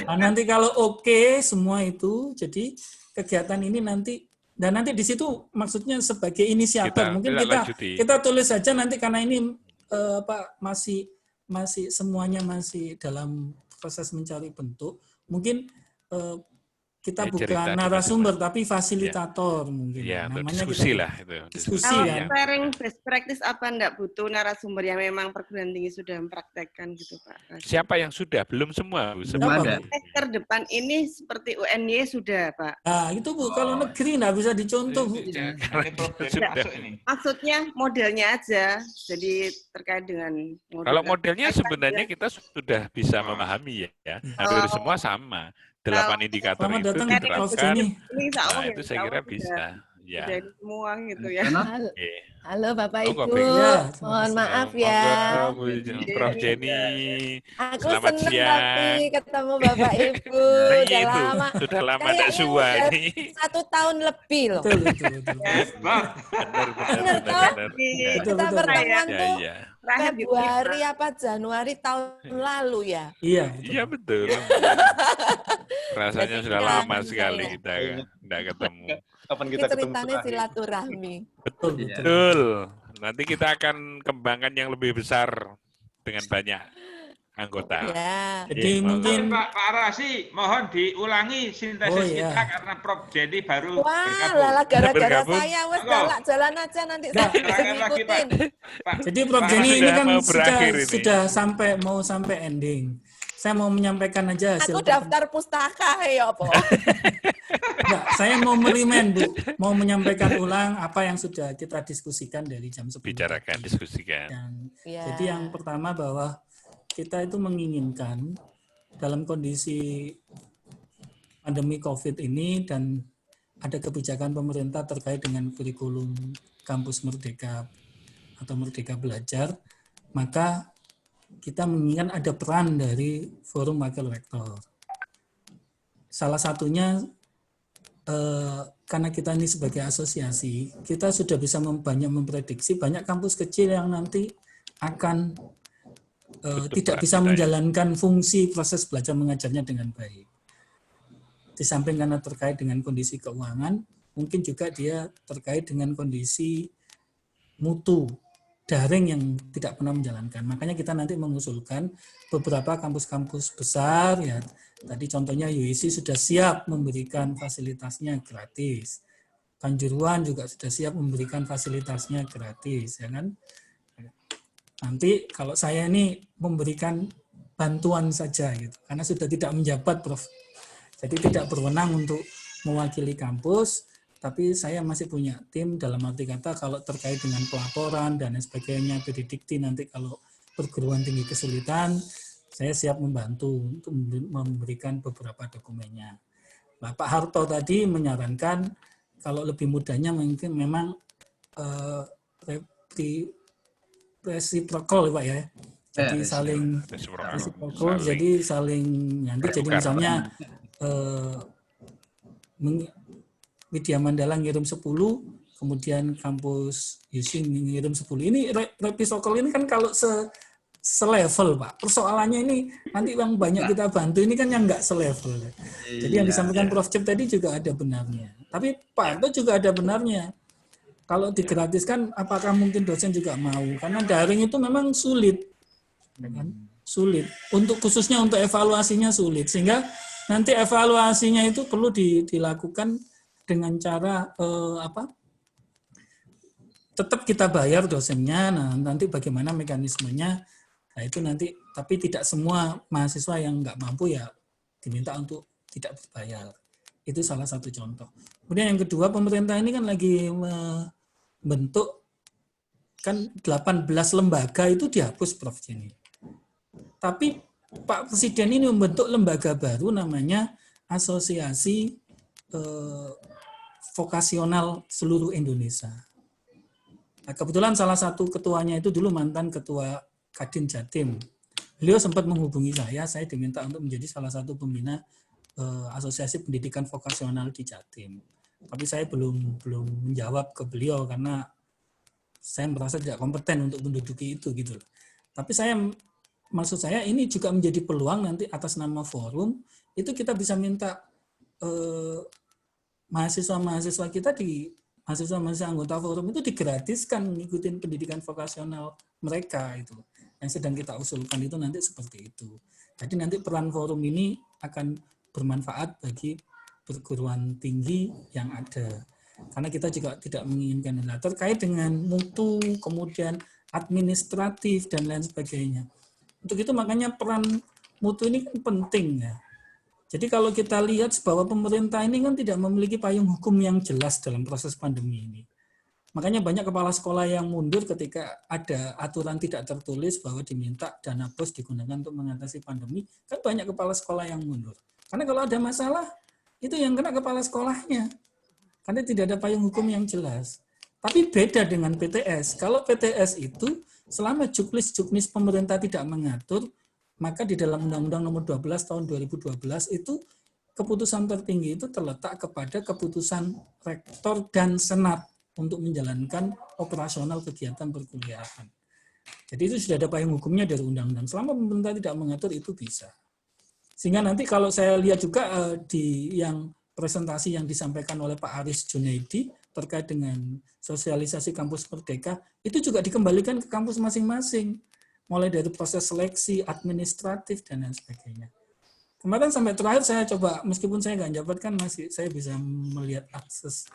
Nah, nanti kalau oke semua itu, jadi kegiatan ini nanti dan nanti di situ maksudnya sebagai inisiator. Mungkin kita tulis saja nanti karena ini masih semuanya masih dalam proses mencari bentuk. Mungkin kita bukan narasumber tapi fasilitator mungkin. Ya, namanya diskusi kita, lah itu. Diskusi kalau ya. sharing best practice apa enggak butuh narasumber yang memang perguruan tinggi sudah mempraktekkan gitu Pak? Siapa yang sudah? Belum semua. Semester depan ini seperti UNY sudah Pak. Nah itu Bu, kalau negeri nggak bisa dicontoh Bu. Maksudnya modelnya aja, jadi terkait dengan model. Kalau modelnya sebenarnya kita sudah bisa memahami ya. Hampir semua sama. 8 indikator itu diterapkan. Nah, itu saya kira bisa. Ya. Jadi semua gitu ya. Halo Bapak Ibu, mohon maaf ya. Prof. Jenny, selamat siang. Tapi ketemu Bapak Ibu. Sudah lama tidak suwa ini. 1 tahun lebih loh. Benar. Kita bertemuan tuh Februari apa Januari tahun lalu ya. Iya betul. Rasanya sudah lama sekali kita tidak ketemu. Kapan kita ketemu ceritanya silaturahmi. Betul. Nanti kita akan kembangkan yang lebih besar dengan banyak anggota. Ya. Jadi mungkin Pak Rasi mohon diulangi sintesis kita karena Prof. Jenny baru bergabung. Wah, gara-gara saya wes jalan aja nanti saya ngikutin. Jadi Prof. Jenny ini kan sudah mau sampai ending. Saya mau menyampaikan aja hasil. Aku daftar pustaka ya, Pak. Enggak, saya mau merimen, Bu. Mau menyampaikan ulang apa yang sudah kita diskusikan dari jam 10. Bicarakan, diskusikan. Jadi yang pertama bahwa kita itu menginginkan dalam kondisi pandemi COVID ini dan ada kebijakan pemerintah terkait dengan kurikulum kampus Merdeka atau Merdeka Belajar, maka kita menginginkan ada peran dari forum wakil rektor. Salah satunya karena kita ini sebagai asosiasi, kita sudah bisa banyak memprediksi banyak kampus kecil yang nanti akan tidak bisa menjalankan fungsi proses belajar mengajarnya dengan baik. Di samping karena terkait dengan kondisi keuangan, mungkin juga dia terkait dengan kondisi mutu daring yang tidak pernah menjalankan. Makanya kita nanti mengusulkan beberapa kampus-kampus besar, ya tadi contohnya UIC sudah siap memberikan fasilitasnya gratis. Kanjuruhan juga sudah siap memberikan fasilitasnya gratis, ya kan? Nanti kalau saya ini memberikan bantuan saja gitu, karena sudah tidak menjabat, Prof. Jadi tidak berwenang untuk mewakili kampus, tapi saya masih punya tim dalam arti kata kalau terkait dengan pelaporan dan sebagainya, PDDikti nanti kalau perguruan tinggi kesulitan, saya siap membantu untuk memberikan beberapa dokumennya. Pak Harto tadi menyarankan kalau lebih mudahnya mungkin memang reciprocal, Pak ya. Jadi saling reciprocal, jadi saling nanti jadi misalnya Widya Mandala ngirim 10, kemudian kampus UC ngirim 10. Ini reciprocal ini kan kalau selevel, Pak. Persoalannya ini nanti yang banyak kita bantu ini kan yang enggak selevel. Jadi yang disampaikan Prof. Cep tadi juga ada benarnya. Tapi Pak Harto juga ada benarnya. Kalau digratiskan, apakah mungkin dosen juga mau? Karena daring itu memang sulit. Sulit. Khususnya untuk evaluasinya sulit. Sehingga nanti evaluasinya itu perlu dilakukan dengan cara tetap kita bayar dosennya. Nah, nanti bagaimana mekanismenya? Nah, itu nanti, tapi tidak semua mahasiswa yang nggak mampu ya diminta untuk tidak berbayar. Itu salah satu contoh. Kemudian yang kedua, pemerintah ini kan lagi membentuk kan 18 lembaga itu dihapus, Prof. Jenny. Tapi Pak Presiden ini membentuk lembaga baru namanya Asosiasi Vokasional Seluruh Indonesia. Nah, kebetulan salah satu ketuanya itu dulu mantan ketua Kadin Jatim. Beliau sempat menghubungi saya diminta untuk menjadi salah satu pembina Asosiasi Pendidikan Vokasional di Jatim. Tapi saya belum menjawab ke beliau karena saya merasa tidak kompeten untuk menduduki itu gitu. Tapi maksud saya ini juga menjadi peluang nanti atas nama forum itu kita bisa minta mahasiswa-mahasiswa kita mahasiswa anggota forum itu digratiskan mengikuti pendidikan vokasional mereka itu. Yang sedang kita usulkan itu nanti seperti itu. Jadi nanti peran forum ini akan bermanfaat bagi perguruan tinggi yang ada. Karena kita juga tidak menginginkan terkait dengan mutu, kemudian administratif dan lain sebagainya. Untuk itu makanya peran mutu ini kan penting ya. Jadi kalau kita lihat bahwa pemerintah ini kan tidak memiliki payung hukum yang jelas dalam proses pandemi ini. Makanya banyak kepala sekolah yang mundur ketika ada aturan tidak tertulis bahwa diminta dana BOS digunakan untuk mengatasi pandemi. Kan banyak kepala sekolah yang mundur. Karena kalau ada masalah, itu yang kena kepala sekolahnya. Karena tidak ada payung hukum yang jelas. Tapi beda dengan PTS. Kalau PTS itu selama juknis pemerintah tidak mengatur, maka di dalam Undang-Undang Nomor 12 Tahun 2012 itu keputusan tertinggi itu terletak kepada keputusan rektor dan senat untuk menjalankan operasional kegiatan perkuliahan. Jadi itu sudah ada payung hukumnya dari undang-undang. Selama pemerintah tidak mengatur itu bisa. Sehingga nanti kalau saya lihat juga di yang presentasi yang disampaikan oleh Pak Aris Junaidi terkait dengan sosialisasi kampus Merdeka, itu juga dikembalikan ke kampus masing-masing. Mulai dari proses seleksi, administratif, dan lain sebagainya. Kemarin sampai terakhir saya coba, meskipun saya nggak jabat kan masih saya bisa melihat akses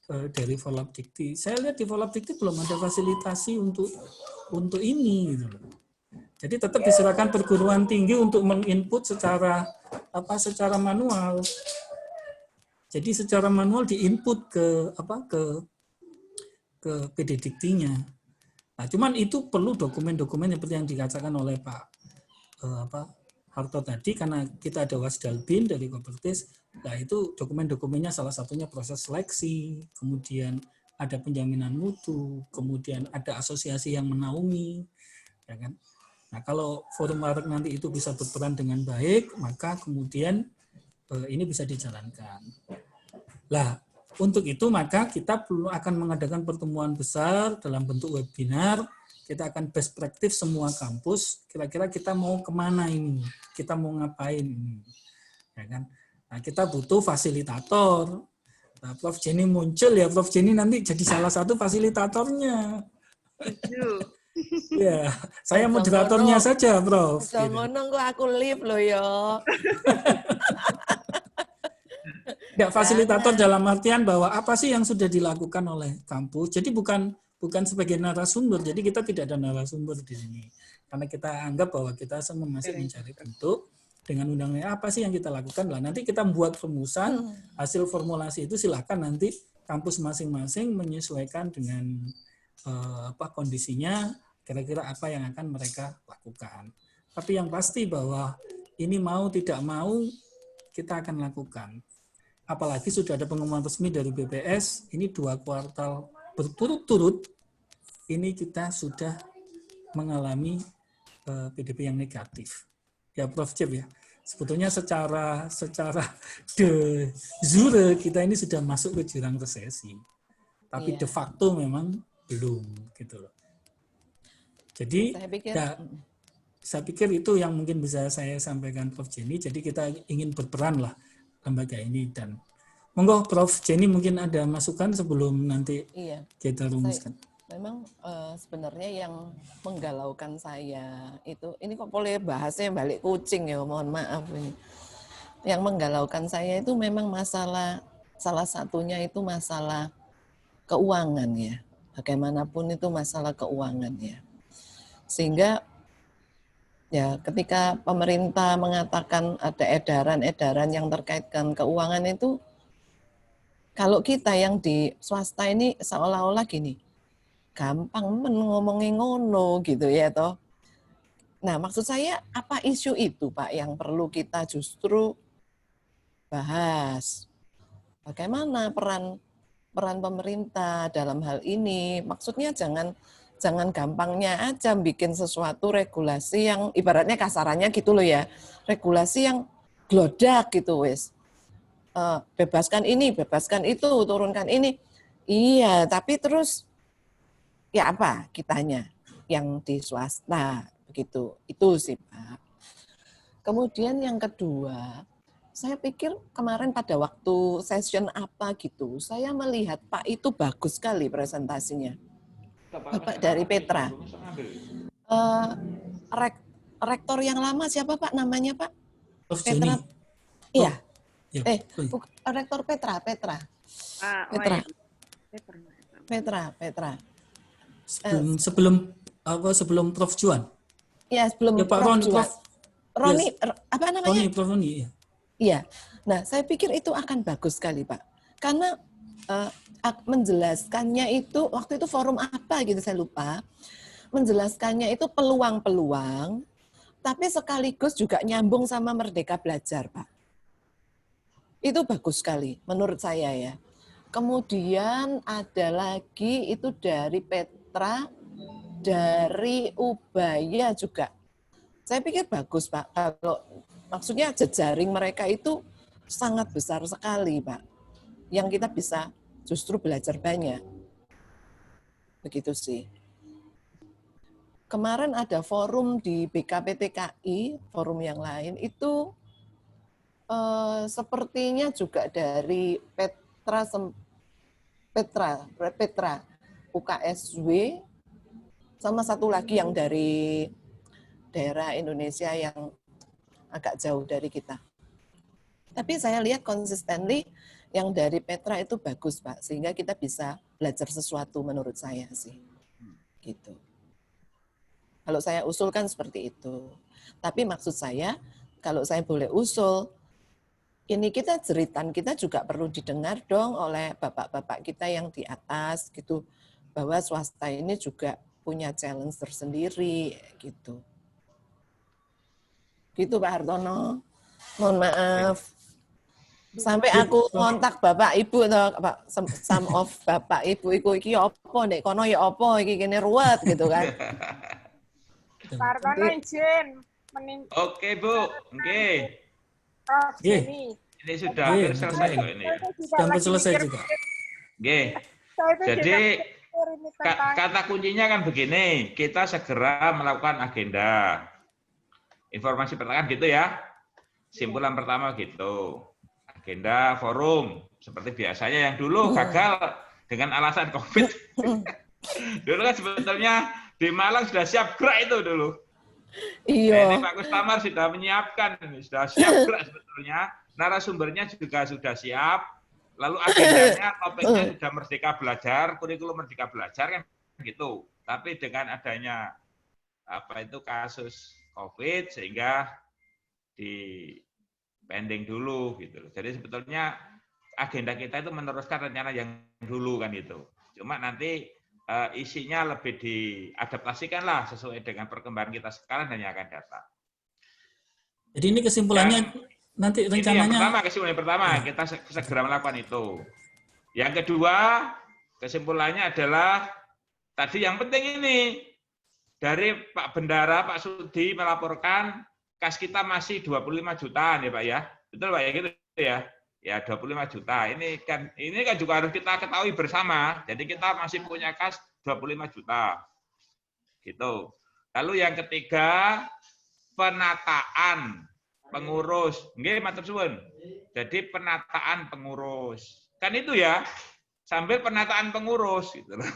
dari Volapdikti. Saya lihat di Volapdikti belum ada fasilitasi untuk ini gitu loh. Jadi tetap diserahkan perguruan tinggi untuk menginput secara manual. Jadi secara manual diinput ke PDDikti-nya. Nah, cuman itu perlu dokumen-dokumen seperti yang dikatakan oleh Pak Harto tadi, karena kita ada Wasdalbin dari Kopertis. Nah, itu dokumen-dokumennya salah satunya proses seleksi, kemudian ada penjaminan mutu, kemudian ada asosiasi yang menaungi. ya kan? Nah, kalau forum wareg nanti itu bisa berperan dengan baik, maka kemudian ini bisa dijalankan. Lah, untuk itu maka kita perlu akan mengadakan pertemuan besar dalam bentuk webinar. Kita akan best practice semua kampus. Kira-kira kita mau kemana ini? Kita mau ngapain ini? Ya kan? Nah, kita butuh fasilitator. Nah, Prof. Jenny muncul ya, Prof. Jenny nanti jadi salah satu fasilitatornya. Ya, saya moderatornya saja, Prof. Ngono kok aku live loh ya. Ya, fasilitator dalam artian bahwa apa sih yang sudah dilakukan oleh kampus. Jadi bukan sebagai narasumber. Jadi kita tidak ada narasumber di sini. Karena kita anggap bahwa kita masih mencari bentuk dengan undang-undang apa sih yang kita lakukan. Lah nanti kita membuat rumusan, hasil formulasi itu silakan nanti kampus masing-masing menyesuaikan dengan kondisinya, kira-kira apa yang akan mereka lakukan. Tapi yang pasti bahwa ini mau tidak mau kita akan lakukan. Apalagi sudah ada pengumuman resmi dari BPS, ini 2 kuartal berturut-turut, ini kita sudah mengalami PDB yang negatif. Ya Prof. Cip ya, sebetulnya secara de jure kita ini sudah masuk ke jurang resesi. Tapi de facto memang belum gitu loh. Jadi saya pikir itu yang mungkin bisa saya sampaikan Prof. Jenny. Jadi kita ingin berperan lah lembaga ini, dan monggo Prof. Jenny mungkin ada masukan sebelum nanti kita rumuskan. Memang sebenarnya yang menggalaukan saya itu, ini kok boleh bahasnya balik kucing ya, mohon maaf ini. Yang menggalaukan saya itu memang masalah, salah satunya itu masalah keuangan ya. Bagaimanapun itu masalah keuangan ya. Sehingga ya ketika pemerintah mengatakan ada edaran-edaran yang terkait dengan keuangan itu, kalau kita yang di swasta ini seolah-olah gini, gampang ngomongin ngono gitu ya toh. Nah maksud saya apa isu itu Pak yang perlu kita justru bahas? Bagaimana peran pemerintah dalam hal ini? Maksudnya jangan gampangnya aja bikin sesuatu regulasi yang ibaratnya kasarannya gitu loh ya, regulasi yang glodak gitu wes. Bebaskan ini, bebaskan itu, turunkan ini. Iya, tapi terus ya apa kitanya yang di swasta begitu. Itu sih Pak. Kemudian yang kedua, saya pikir kemarin pada waktu session apa gitu, saya melihat Pak itu bagus sekali presentasinya. Bapak dari Petra. Rektor yang lama siapa Pak namanya Pak? Petra. Iya. Rektor Petra. Petra. Sebelum Prof. Juan. Iya, sebelum Pak Prof. Juan. Roni, apa namanya? Prof. Roni. Iya. Nah, saya pikir itu akan bagus sekali, Pak. Karena menjelaskannya itu, waktu itu forum apa gitu, saya lupa. Menjelaskannya itu peluang-peluang, tapi sekaligus juga nyambung sama Merdeka Belajar, Pak. Itu bagus sekali, menurut saya ya. Kemudian ada lagi itu dari Petra, dari Ubaya juga. Saya pikir bagus, Pak. Kalau maksudnya jejaring mereka itu sangat besar sekali, Pak. Yang kita bisa justru belajar banyak. Begitu sih. Kemarin ada forum di BKPTKI, forum yang lain, itu sepertinya juga dari Petra, UKSW, sama satu lagi yang dari daerah Indonesia yang agak jauh dari kita. Tapi saya lihat consistently yang dari Petra itu bagus, Pak, sehingga kita bisa belajar sesuatu menurut saya sih. Gitu. Kalau saya usulkan seperti itu. Tapi maksud saya, kalau saya boleh usul, ini kita jeritan kita juga perlu didengar dong oleh bapak-bapak kita yang di atas gitu, bahwa swasta ini juga punya challenge tersendiri gitu. Gitu Pak Hartono. Mohon maaf. Sampai aku kontak Bapak Ibu atau some of Bapak Ibu iki apa nek kono ya apa iki kene ruwet gitu kan. Pak Hartono izin Oke, Bu. Oke. Prof Jenny. Ini sudah hampir selesai kok ini. Sudah hampir selesai juga. Oke. Jadi kata kuncinya kan begini, kita segera melakukan agenda. Informasi pertama gitu ya. Simpulan pertama gitu. Agenda forum seperti biasanya yang dulu gagal dengan alasan COVID. Dulu kan sebetulnya di Malang sudah siap gerak itu dulu. Iya. Ini Pak Kustamar sudah menyiapkan, sudah siap gerak sebetulnya. Narasumbernya juga sudah siap. Lalu agendanya, topiknya sudah Merdeka Belajar, kurikulum Merdeka Belajar kan gitu. Tapi dengan adanya kasus COVID sehingga di pending dulu gitu. Jadi sebetulnya agenda kita itu meneruskan rencana yang dulu kan itu. Cuma nanti isinya lebih diadaptasikan lah sesuai dengan perkembangan kita sekarang dan yang akan datang. Jadi ini kesimpulannya nanti rencananya. Kesimpulan pertama kita segera melakukan itu. Yang kedua kesimpulannya adalah tadi yang penting ini dari Pak Bendara, Pak Sudi melaporkan kas kita masih 25 jutaan ya Pak ya. Betul Pak ya gitu ya. Ya 25 juta. Ini kan juga harus kita ketahui bersama. Jadi kita masih punya kas 25 juta. Gitu. Lalu yang ketiga penataan pengurus. Nggih, matur suwun. Jadi penataan pengurus. Kan itu ya. Sambil penataan pengurus gitu loh.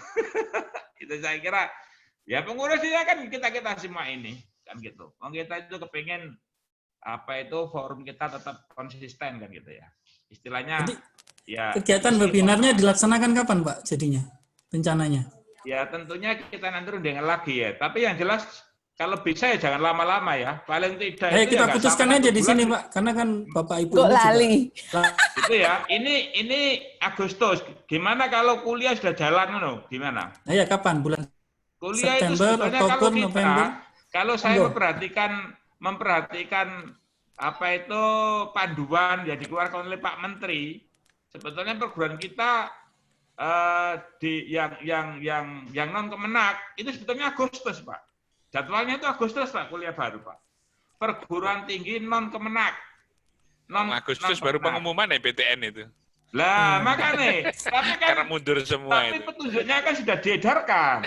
Itu saya kira ya pengurusnya kan kita semua ini kan gitu. Kita itu kepengen forum kita tetap konsisten kan gitu ya. Istilahnya jadi, ya kegiatan webinarnya dilaksanakan kapan Pak jadinya rencananya? Ya tentunya kita nanti undangan lagi ya. Tapi yang jelas kalau bisa ya jangan lama-lama ya. Paling tidak itu kita ya putuskan aja di sini Pak, karena kan Bapak Ibu kok lali. Itu ya. Ini Agustus. Gimana kalau kuliah sudah jalan gimana? Nah, ya kapan? Bulan kuliah September, itu Oktober, November. Kalau saya memperhatikan panduan yang dikeluarkan oleh Pak Menteri, sebetulnya perguruan kita yang non Kemenak itu sebetulnya Agustus Pak. Jadwalnya itu Agustus Pak, kuliah baru Pak. Perguruan tinggi non Kemenak. Agustus baru pengumuman PTN itu. Lah makanya, tapi kan karena mundur semua tapi itu. Petunjuknya kan sudah diedarkan.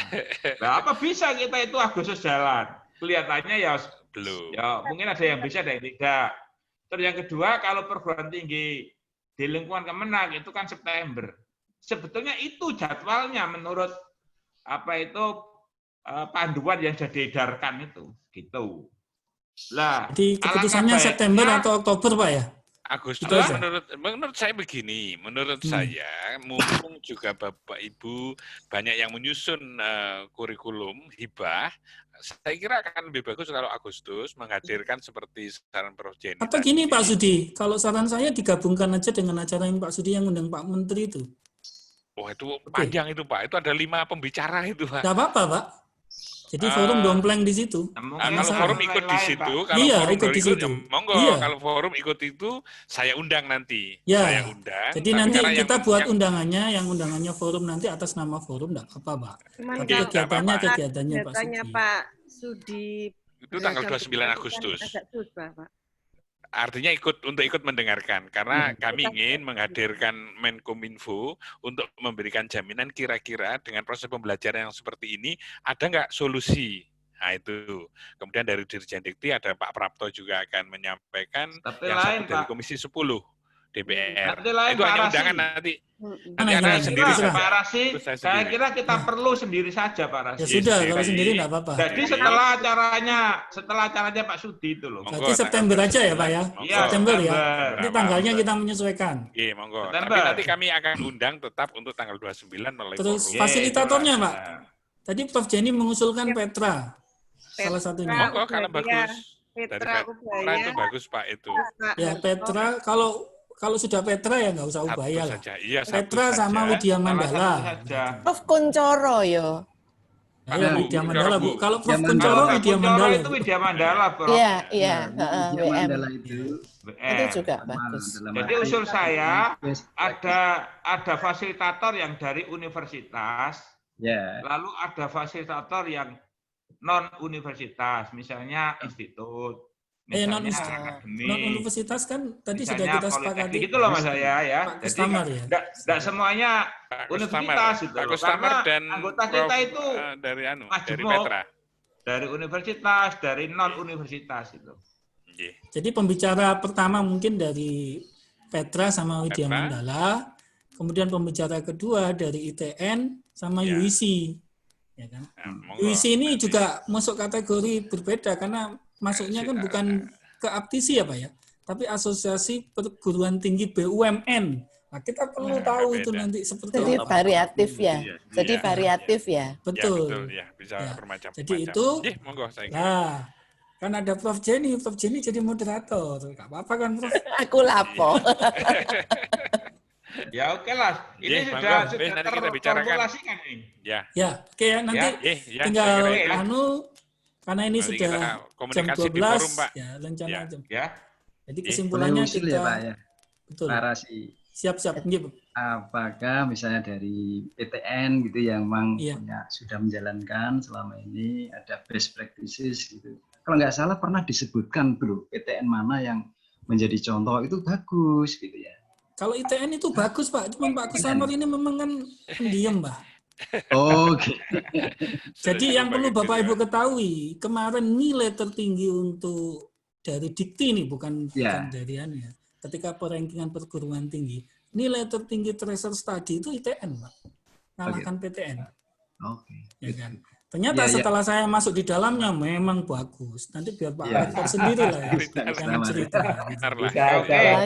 Nah, apa bisa kita itu Agustus jalan? Kelihatannya ya belum. Ya mungkin ada yang bisa, ada yang tidak. Terus yang kedua, kalau perguruan tinggi di lingkungan Kemenak itu kan September. Sebetulnya itu jadwalnya menurut panduan yang sudah diedarkan itu, gitu. Lah, jadi keputusannya September atau Oktober Pak ya? Agustus menurut saya begini, menurut saya mumpung juga Bapak Ibu banyak yang menyusun kurikulum hibah, saya kira akan lebih bagus kalau Agustus menghadirkan seperti saran Prof. Jenny. Atau gini Pak Sudi, kalau saran saya digabungkan aja dengan acara yang Pak Sudi yang undang Pak Menteri itu. Oh itu panjang itu Pak, itu ada 5 pembicara itu Pak. Nggak apa-apa Pak. Jadi forum dompleng di situ. Kalau forum ikut di situ, kalau iya, forum ikut di situ. Monggo, iya. Kalau forum ikut itu, saya undang nanti. Ya. Saya undang. Jadi nanti kita buat undangannya, yang undangannya forum nanti atas nama forum, enggak apa-apa, Pak. Tapi kegiatannya Pak Sudi. Itu tanggal 29 Agustus. Agak susah, Pak. Artinya ikut mendengarkan karena kami ingin menghadirkan Menkominfo untuk memberikan jaminan kira-kira dengan proses pembelajaran yang seperti ini ada nggak solusi. Nah itu. Kemudian dari Dirjen Dikti ada Pak Prapto juga akan menyampaikan yang lain, satu dari Pak. Komisi 10 DPR. Lain, itu Pak hanya Rasi. undangan nanti. Nanti Nah, ada nah, sendiri nah, saja. Pak Rasi, Saya saya sendiri. kira kita perlu sendiri saja Pak Rasi. Ya sudah, kalau sendiri enggak apa-apa. Jadi setelah acaranya Pak Sudi itu loh. Monggo, Berarti September aja ya Pak ya? Iya, September ya. September. Nanti tanggalnya kita menyesuaikan. Iya, monggo. September. Tapi nanti kami akan undang tetap untuk tanggal 29 melalui Terus forum. fasilitatornya Iya, Pak. Tadi Prof. Jenny mengusulkan Petra. Salah satunya. Monggo kalau bagus. Dari Petra Petra itu bagus Pak itu. Ya Petra, kalau sudah Petra ya nggak usah Ubaya Satu lah. saja. Iya, satu Petra sama saja. Widya Mandala. Prof Kuncoro yo. Ya, Widya Mandala Bu. Kalau Prof. Widya Kuncoro, Mandala. Widya Mandala. itu Widya Mandala, Bro. Iya, Yang WM. Mandala itu Itu juga bagus. Jadi usul saya ada fasilitator yang dari universitas, ya lalu ada fasilitator yang non universitas, misalnya institut, non misalnya akademik, universitas kan tadi sudah misalnya kita politeknik sepakati. gitu loh Mas saya ya. Pak Jadi Kustamar ya. enggak semuanya Pak universitas gitu Pak loh. Kustamar Karena dan anggota Prof, kita itu dari majemuk, Petra. dari universitas, dari non universitas itu. Jadi pembicara pertama mungkin dari Petra sama Widya Mandala, kemudian pembicara kedua dari ITN sama UIC. Ya kan? UIC ini juga masuk kategori berbeda karena masuknya kan bukan ke APTISI ya Pak ya, tapi Asosiasi Perguruan Tinggi BUMN. Nah, kita perlu tahu itu nanti seperti jadi apa. variatif ya. Jadi variatif ya. Betul. Ya, bisa bermacam-macam. Jadi itu, monggo saya kira. nah, kan ada Prof Jenny jadi moderator. Gak apa-apa kan Prof? Aku lapo. Ya oke lah, ini sudah terformulasikan ini. Ya, oke ya, nanti tinggal karena ini nanti sudah jam 12, forum, Pak. ya rencana jam. Ya. Jadi kesimpulannya kita, ya, Pak, ya. betul. Narasi. Siap. Apakah misalnya dari PTN gitu yang memang sudah menjalankan selama ini ada best practices gitu. Kalau nggak salah pernah disebutkan bro, PTN mana yang menjadi contoh itu bagus gitu ya. Kalau ITN itu bagus Pak, cuman Pak Kustamar ini memang kan pendiam Pak. Oke. Jadi yang perlu Bapak Ibu ketahui, kemarin nilai tertinggi untuk dari Dikti nih, bukan dari anu ya. Ketika perankingan perguruan tinggi, nilai tertinggi tracer study itu ITN Pak. Ngalahkan PTN. Oke. Ya kan? Ternyata setelah saya masuk di dalamnya memang bagus. Nanti biar Pak Rektor sendiri lah yang cerita.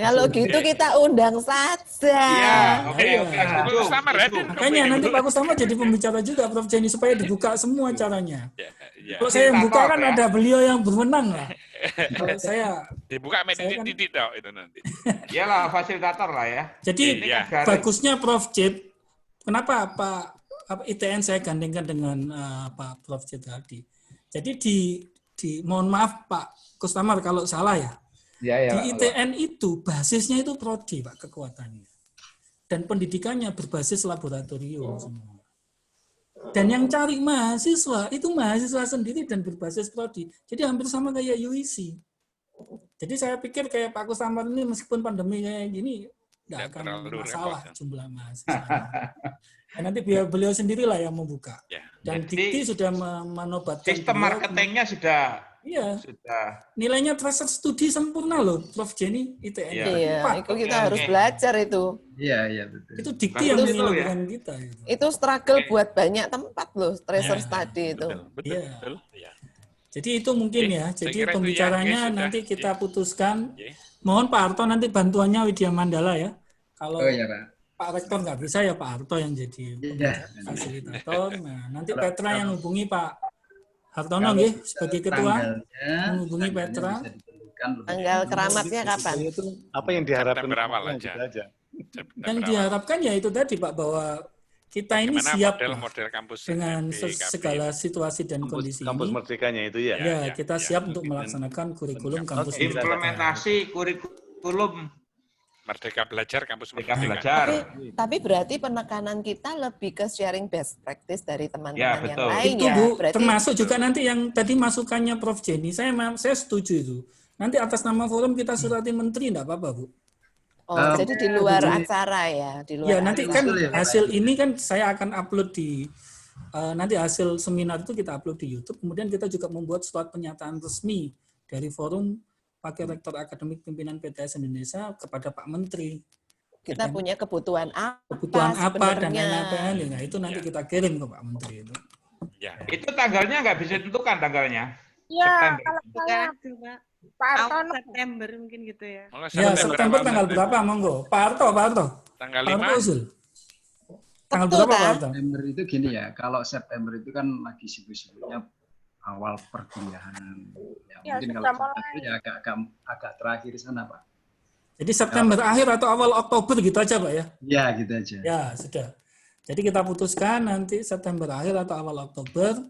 Kalau gitu kita undang saja. Makanya nanti Pak Kustamar jadi pembicara juga Prof Jenny supaya dibuka semua caranya. Kalau saya yang buka kan ada beliau yang berwenang lah. Kalau saya dibuka titik dong itu nanti. Iyalah fasilitator lah ya. Jadi bagusnya Prof Jeb, kenapa Pak ITN saya gandengkan dengan Pak Prof J tadi. Jadi di mohon maaf Pak Kustamar kalau salah ya. Di ITN itu basisnya itu prodi Pak kekuatannya. Dan pendidikannya berbasis laboratorium semua. Dan yang cari mahasiswa itu mahasiswa sendiri dan berbasis prodi. Jadi hampir sama kayak UIC. Jadi saya pikir kayak Pak Kustamar ini meskipun pandemi kayak gini nggak akan masalah jumlah mahasiswa. Nanti biar beliau sendirilah yang membuka. Dan Dikti sudah menobatkan sistem marketingnya sudah. Iya. Sudah. Nilainya tracer studi sempurna loh, Prof Jenny ITN. Iya, itu kita harus belajar itu. Iya, betul. Itu Dikti yang menilai kita. Itu struggle buat banyak tempat loh, tracer study itu. Betul. Jadi itu mungkin ya. Jadi pembicaranya nanti kita putuskan. Mohon Pak Harto nanti bantuannya Widya Mandala ya. Kalau Pak Rektor nggak bisa ya Pak Harto yang jadi fasilitator. Nah, nanti Petra yang hubungi Pak Hartono nggih sebagai ketua menghubungi Petra. Tanggal keramatnya kapan? Apa yang diharapkan berawal aja. Yang diharapkan ya itu tadi Pak bahwa kita ini siap model kampus dengan segala situasi dan kondisi kampus ini. Merdekanya itu ya. Ya, kita siap untuk melaksanakan kurikulum kampus implementasi kurikulum Merdeka Belajar kampus Merdeka Belajar. Tapi berarti penekanan kita lebih ke sharing best practice dari teman-teman yang lain itu, Bu, termasuk juga nanti yang tadi masukannya Prof Jenny. Saya setuju itu. Nanti atas nama forum kita surati menteri enggak apa-apa, Bu. Jadi di luar acara ya, di luar. Ya, nanti kan hasil ini kan saya akan upload di nanti hasil seminar itu kita upload di YouTube. Kemudian kita juga membuat surat pernyataan resmi dari forum Wakil Rektor Akademik Pimpinan PTS Indonesia kepada Pak Menteri. Kita punya kebutuhan apa dan lain-lain. Nah, itu nanti kita kirim ke Pak Menteri itu. Ya. Itu tanggalnya nggak bisa ditentukan tanggalnya. Iya, kalau saya Pak Harto September mungkin gitu ya. Ya, September tanggal berapa monggo? Pak Harto. Tanggal 5. Tanggal berapa Pak Harto? September itu gini ya, kalau September itu kan lagi sibuk-sibuknya awal perkuliahan. Ya, mungkin kalau September ya agak terakhir sana, Pak. Jadi September akhir atau awal Oktober gitu aja, Pak ya? Ya, gitu aja. Ya, sudah. Jadi kita putuskan nanti September akhir atau awal Oktober.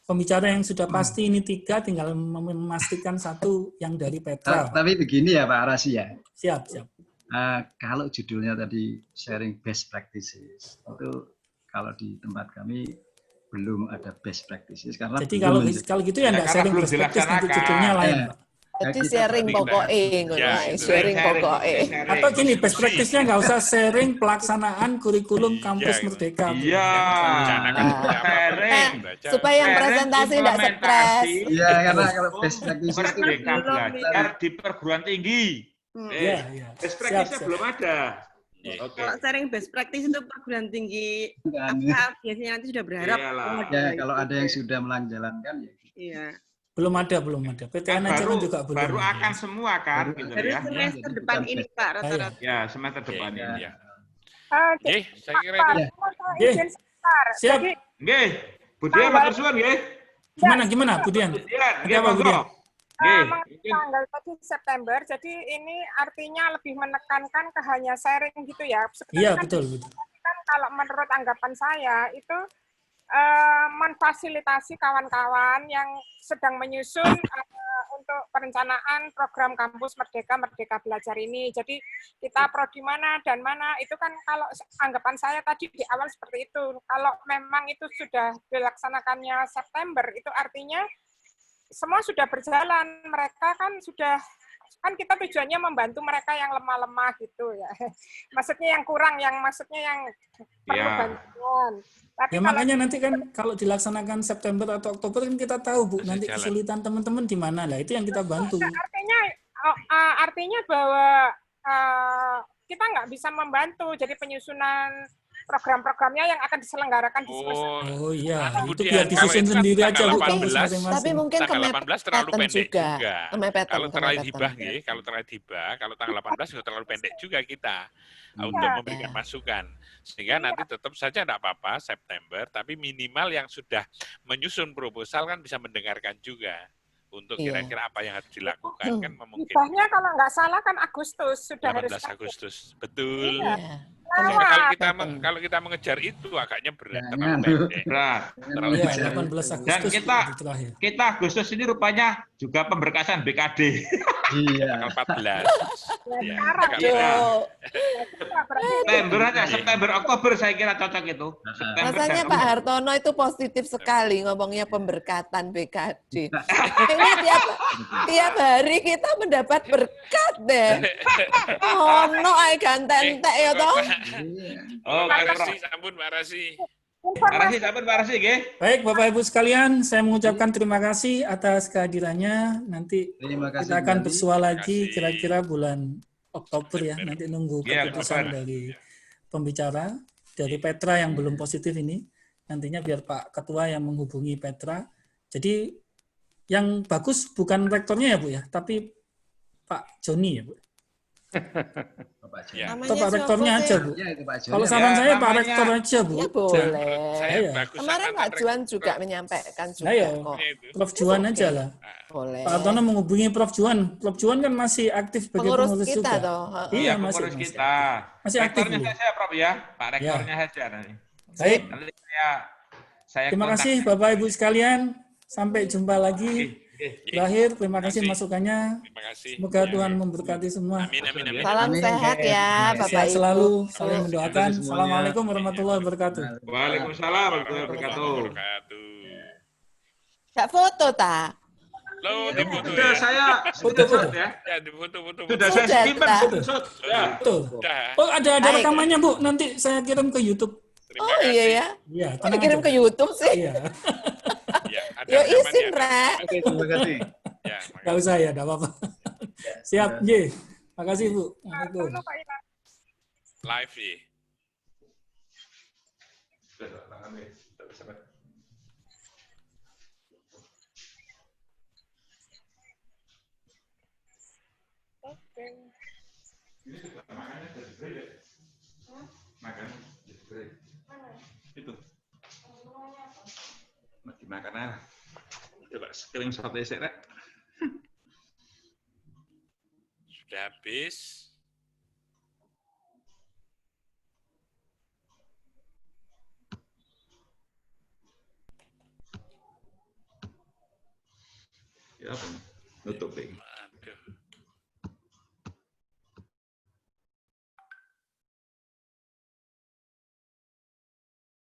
Pembicara yang sudah pasti ini 3, tinggal memastikan 1 yang dari Petra. Tapi begini ya Pak Arasi ya. Siap. Kalau judulnya tadi sharing best practices, itu kalau di tempat kami belum ada best practices karena Jadi belum kalau gitu ya enggak karena sharing belum best practice, nanti dilaksanakan. judulnya lain, Pak. Jadi kita sharing Kita- pokoknya, ngono Ya, ae, itu. sharing pokoknya. Atau gini, best Diskusi. practice-nya nggak usah sharing pelaksanaan kurikulum Iya, kampus gitu. Merdeka. Bu. Iya. Rencanakan seperti apa, Sharing. baca. Supaya yang Sharing presentasi tidak stres. implementasi ya karena kalau best practices itu Merdeka belajar di perguruan tinggi. Iya, iya. Best Siap, practice-nya siap. belum ada. Iya. Oke. Kalau sharing best practice itu perguruan tinggi kan. apa biasanya nanti sudah berharap. Iyalah. Ya kalau ada yang sudah menjalankan ya. Iya. Belum ada. PTN aja kan juga belum. baru akan semua kan Baru gitu Baru ya. semester Jadi depan bukan ini best. Pak rata-rata. Ya, semester Oke, depan ini. ya. Oke, Oke, saya kira Pak, itu. mau saya Oke. izin sebentar. Siap. Jadi, Nggih. Budian matur suwun nggih. Gimana Budian? Budian, Ada nggih apa, monggo. Budian? Nggih. mengenai tanggal tadi September, jadi ini artinya lebih menekankan ke hanya sharing gitu ya. Iya, Sebenarnya betul. kan kalau menurut anggapan saya itu memfasilitasi kawan-kawan yang sedang menyusun untuk perencanaan program kampus Merdeka Belajar ini. Jadi kita prodi mana dan mana itu kan kalau anggapan saya tadi di awal seperti itu. Kalau memang itu sudah dilaksanakannya September, itu artinya semua sudah berjalan. Mereka kan sudah, kan kita tujuannya membantu mereka yang lemah-lemah gitu ya. Maksudnya yang kurang, maksudnya yang perlu Ya. bantuan. Tapi Ya kalau makanya nanti kan kalau dilaksanakan September atau Oktober kan kita tahu Bu, Bisa nanti jalan. kesulitan teman-teman di mana lah, itu yang kita bantu. artinya bahwa kita nggak bisa membantu, jadi penyusunan program-programnya yang akan diselenggarakan di semester. Oh iya, itu Kemudian, biar kalau disusun itu kan sendiri aja tanggal Bu kampus 18, masing-masing. Tapi mungkin tanggal 18 terlalu kemepetan pendek juga. juga. Kemepetan, Kalau terlalu kemepetan. hibah nggih, kalau terlalu hibah, kalau tanggal 18 juga terlalu pendek juga kita untuk memberikan masukan. Sehingga nanti tetap saja tidak apa-apa September, tapi minimal yang sudah menyusun proposal kan bisa mendengarkan juga untuk Iya. kira-kira apa yang harus dilakukan kan memungkinkan. Hibahnya kalau nggak salah kan Agustus sudah 18 harus. Agustus, betul. Iya. Sehingga kalau Kemepetan. kalau kita mengejar itu agaknya berat, Jangan. terlalu pendek. Berat. Terlalu Iya, pendek. 18 Dan Agustus kita itu terakhir. Agustus ini rupanya juga pemberkasan BKD. Iya. Tanggal 14. Ya, sekarang. agak Iya. berat. September aja, September Oktober saya kira cocok itu. September Rasanya dan Pak Oktober. Hartono itu positif sekali ngomongnya pemberkatan BKD. Ini tiap hari kita mendapat berkat deh. Ono ae ganten entek ya toh. Oh, Pak Pak Rasi, sampun Pak Rasi. Pak Rasi, nggih. Baik Bapak Ibu sekalian, saya mengucapkan terima kasih atas kehadirannya. Nanti Terima kasih kita akan kembali. bersua lagi kasih. kira-kira bulan Oktober ya. Nanti nunggu Iya, keputusan Oktober. dari pembicara, dari Petra yang belum positif ini. Nantinya biar Pak Ketua yang menghubungi Petra. Jadi yang bagus bukan rektornya ya Bu ya, tapi Pak Joni ya Bu. Bapak Joni. Ya. Atau Pak rektornya aja Bu. Ya, itu Pak Joni. Kalau saran Ya, saya Pak namanya- rektor aja Bu. Ya boleh. Saya Iya. bagus. Kemarin Pak Juan juga menyampaikan juga Ayo. kok. Prof Juan aja lah. Boleh. Pak Hartono menghubungi Prof Juan. Prof Juan kan masih aktif sebagai Pengurus pengurus kita juga. toh. Iya, Pengurus masih kita. Masih aktif Rektornya belum? saya, Prof ya. Pak rektornya saja nanti. Baik, Nanti saya terima kontak. kasih Bapak Ibu sekalian. Sampai jumpa lagi. Oke. Terakhir, terima kasih Terima kasih. masukannya. Terima kasih. Semoga Ya, Tuhan ya. memberkati semua. Amin, amin, amin. Salam Amin. sehat ya Bapak Sehat Ibu. selalu, saling Terima mendoakan. kasih semuanya. Assalamualaikum warahmatullahi wabarakatuh. Waalaikumsalam warahmatullahi wabarakatuh. Wabarakatuh. Gak foto tak? Lo difoto Sudah ya? saya Foto-foto. ya. Ya, difoto-foto. Sudah saya Sudah, simpan. tak? Ya. Betul. Sudah. Oh, ada Baik. rekamannya Bu. Nanti saya kirim ke YouTube. Terima Oh kasih. iya ya. Iya, Kok tenang dikirim aja. ke YouTube sih? Iya. Ya, ada Yo rekamannya, izin, ada. Rek. Oke, terima kasih. Ya, Nggak usah ya, nggak apa-apa. Siap, Ye. Makasih Bu. Assalamualaikum. live ya. Itu. Dimakan ah. Coba screenshot sih, Rek. Sudah habis. Ya, apa? Nutup. Aduh.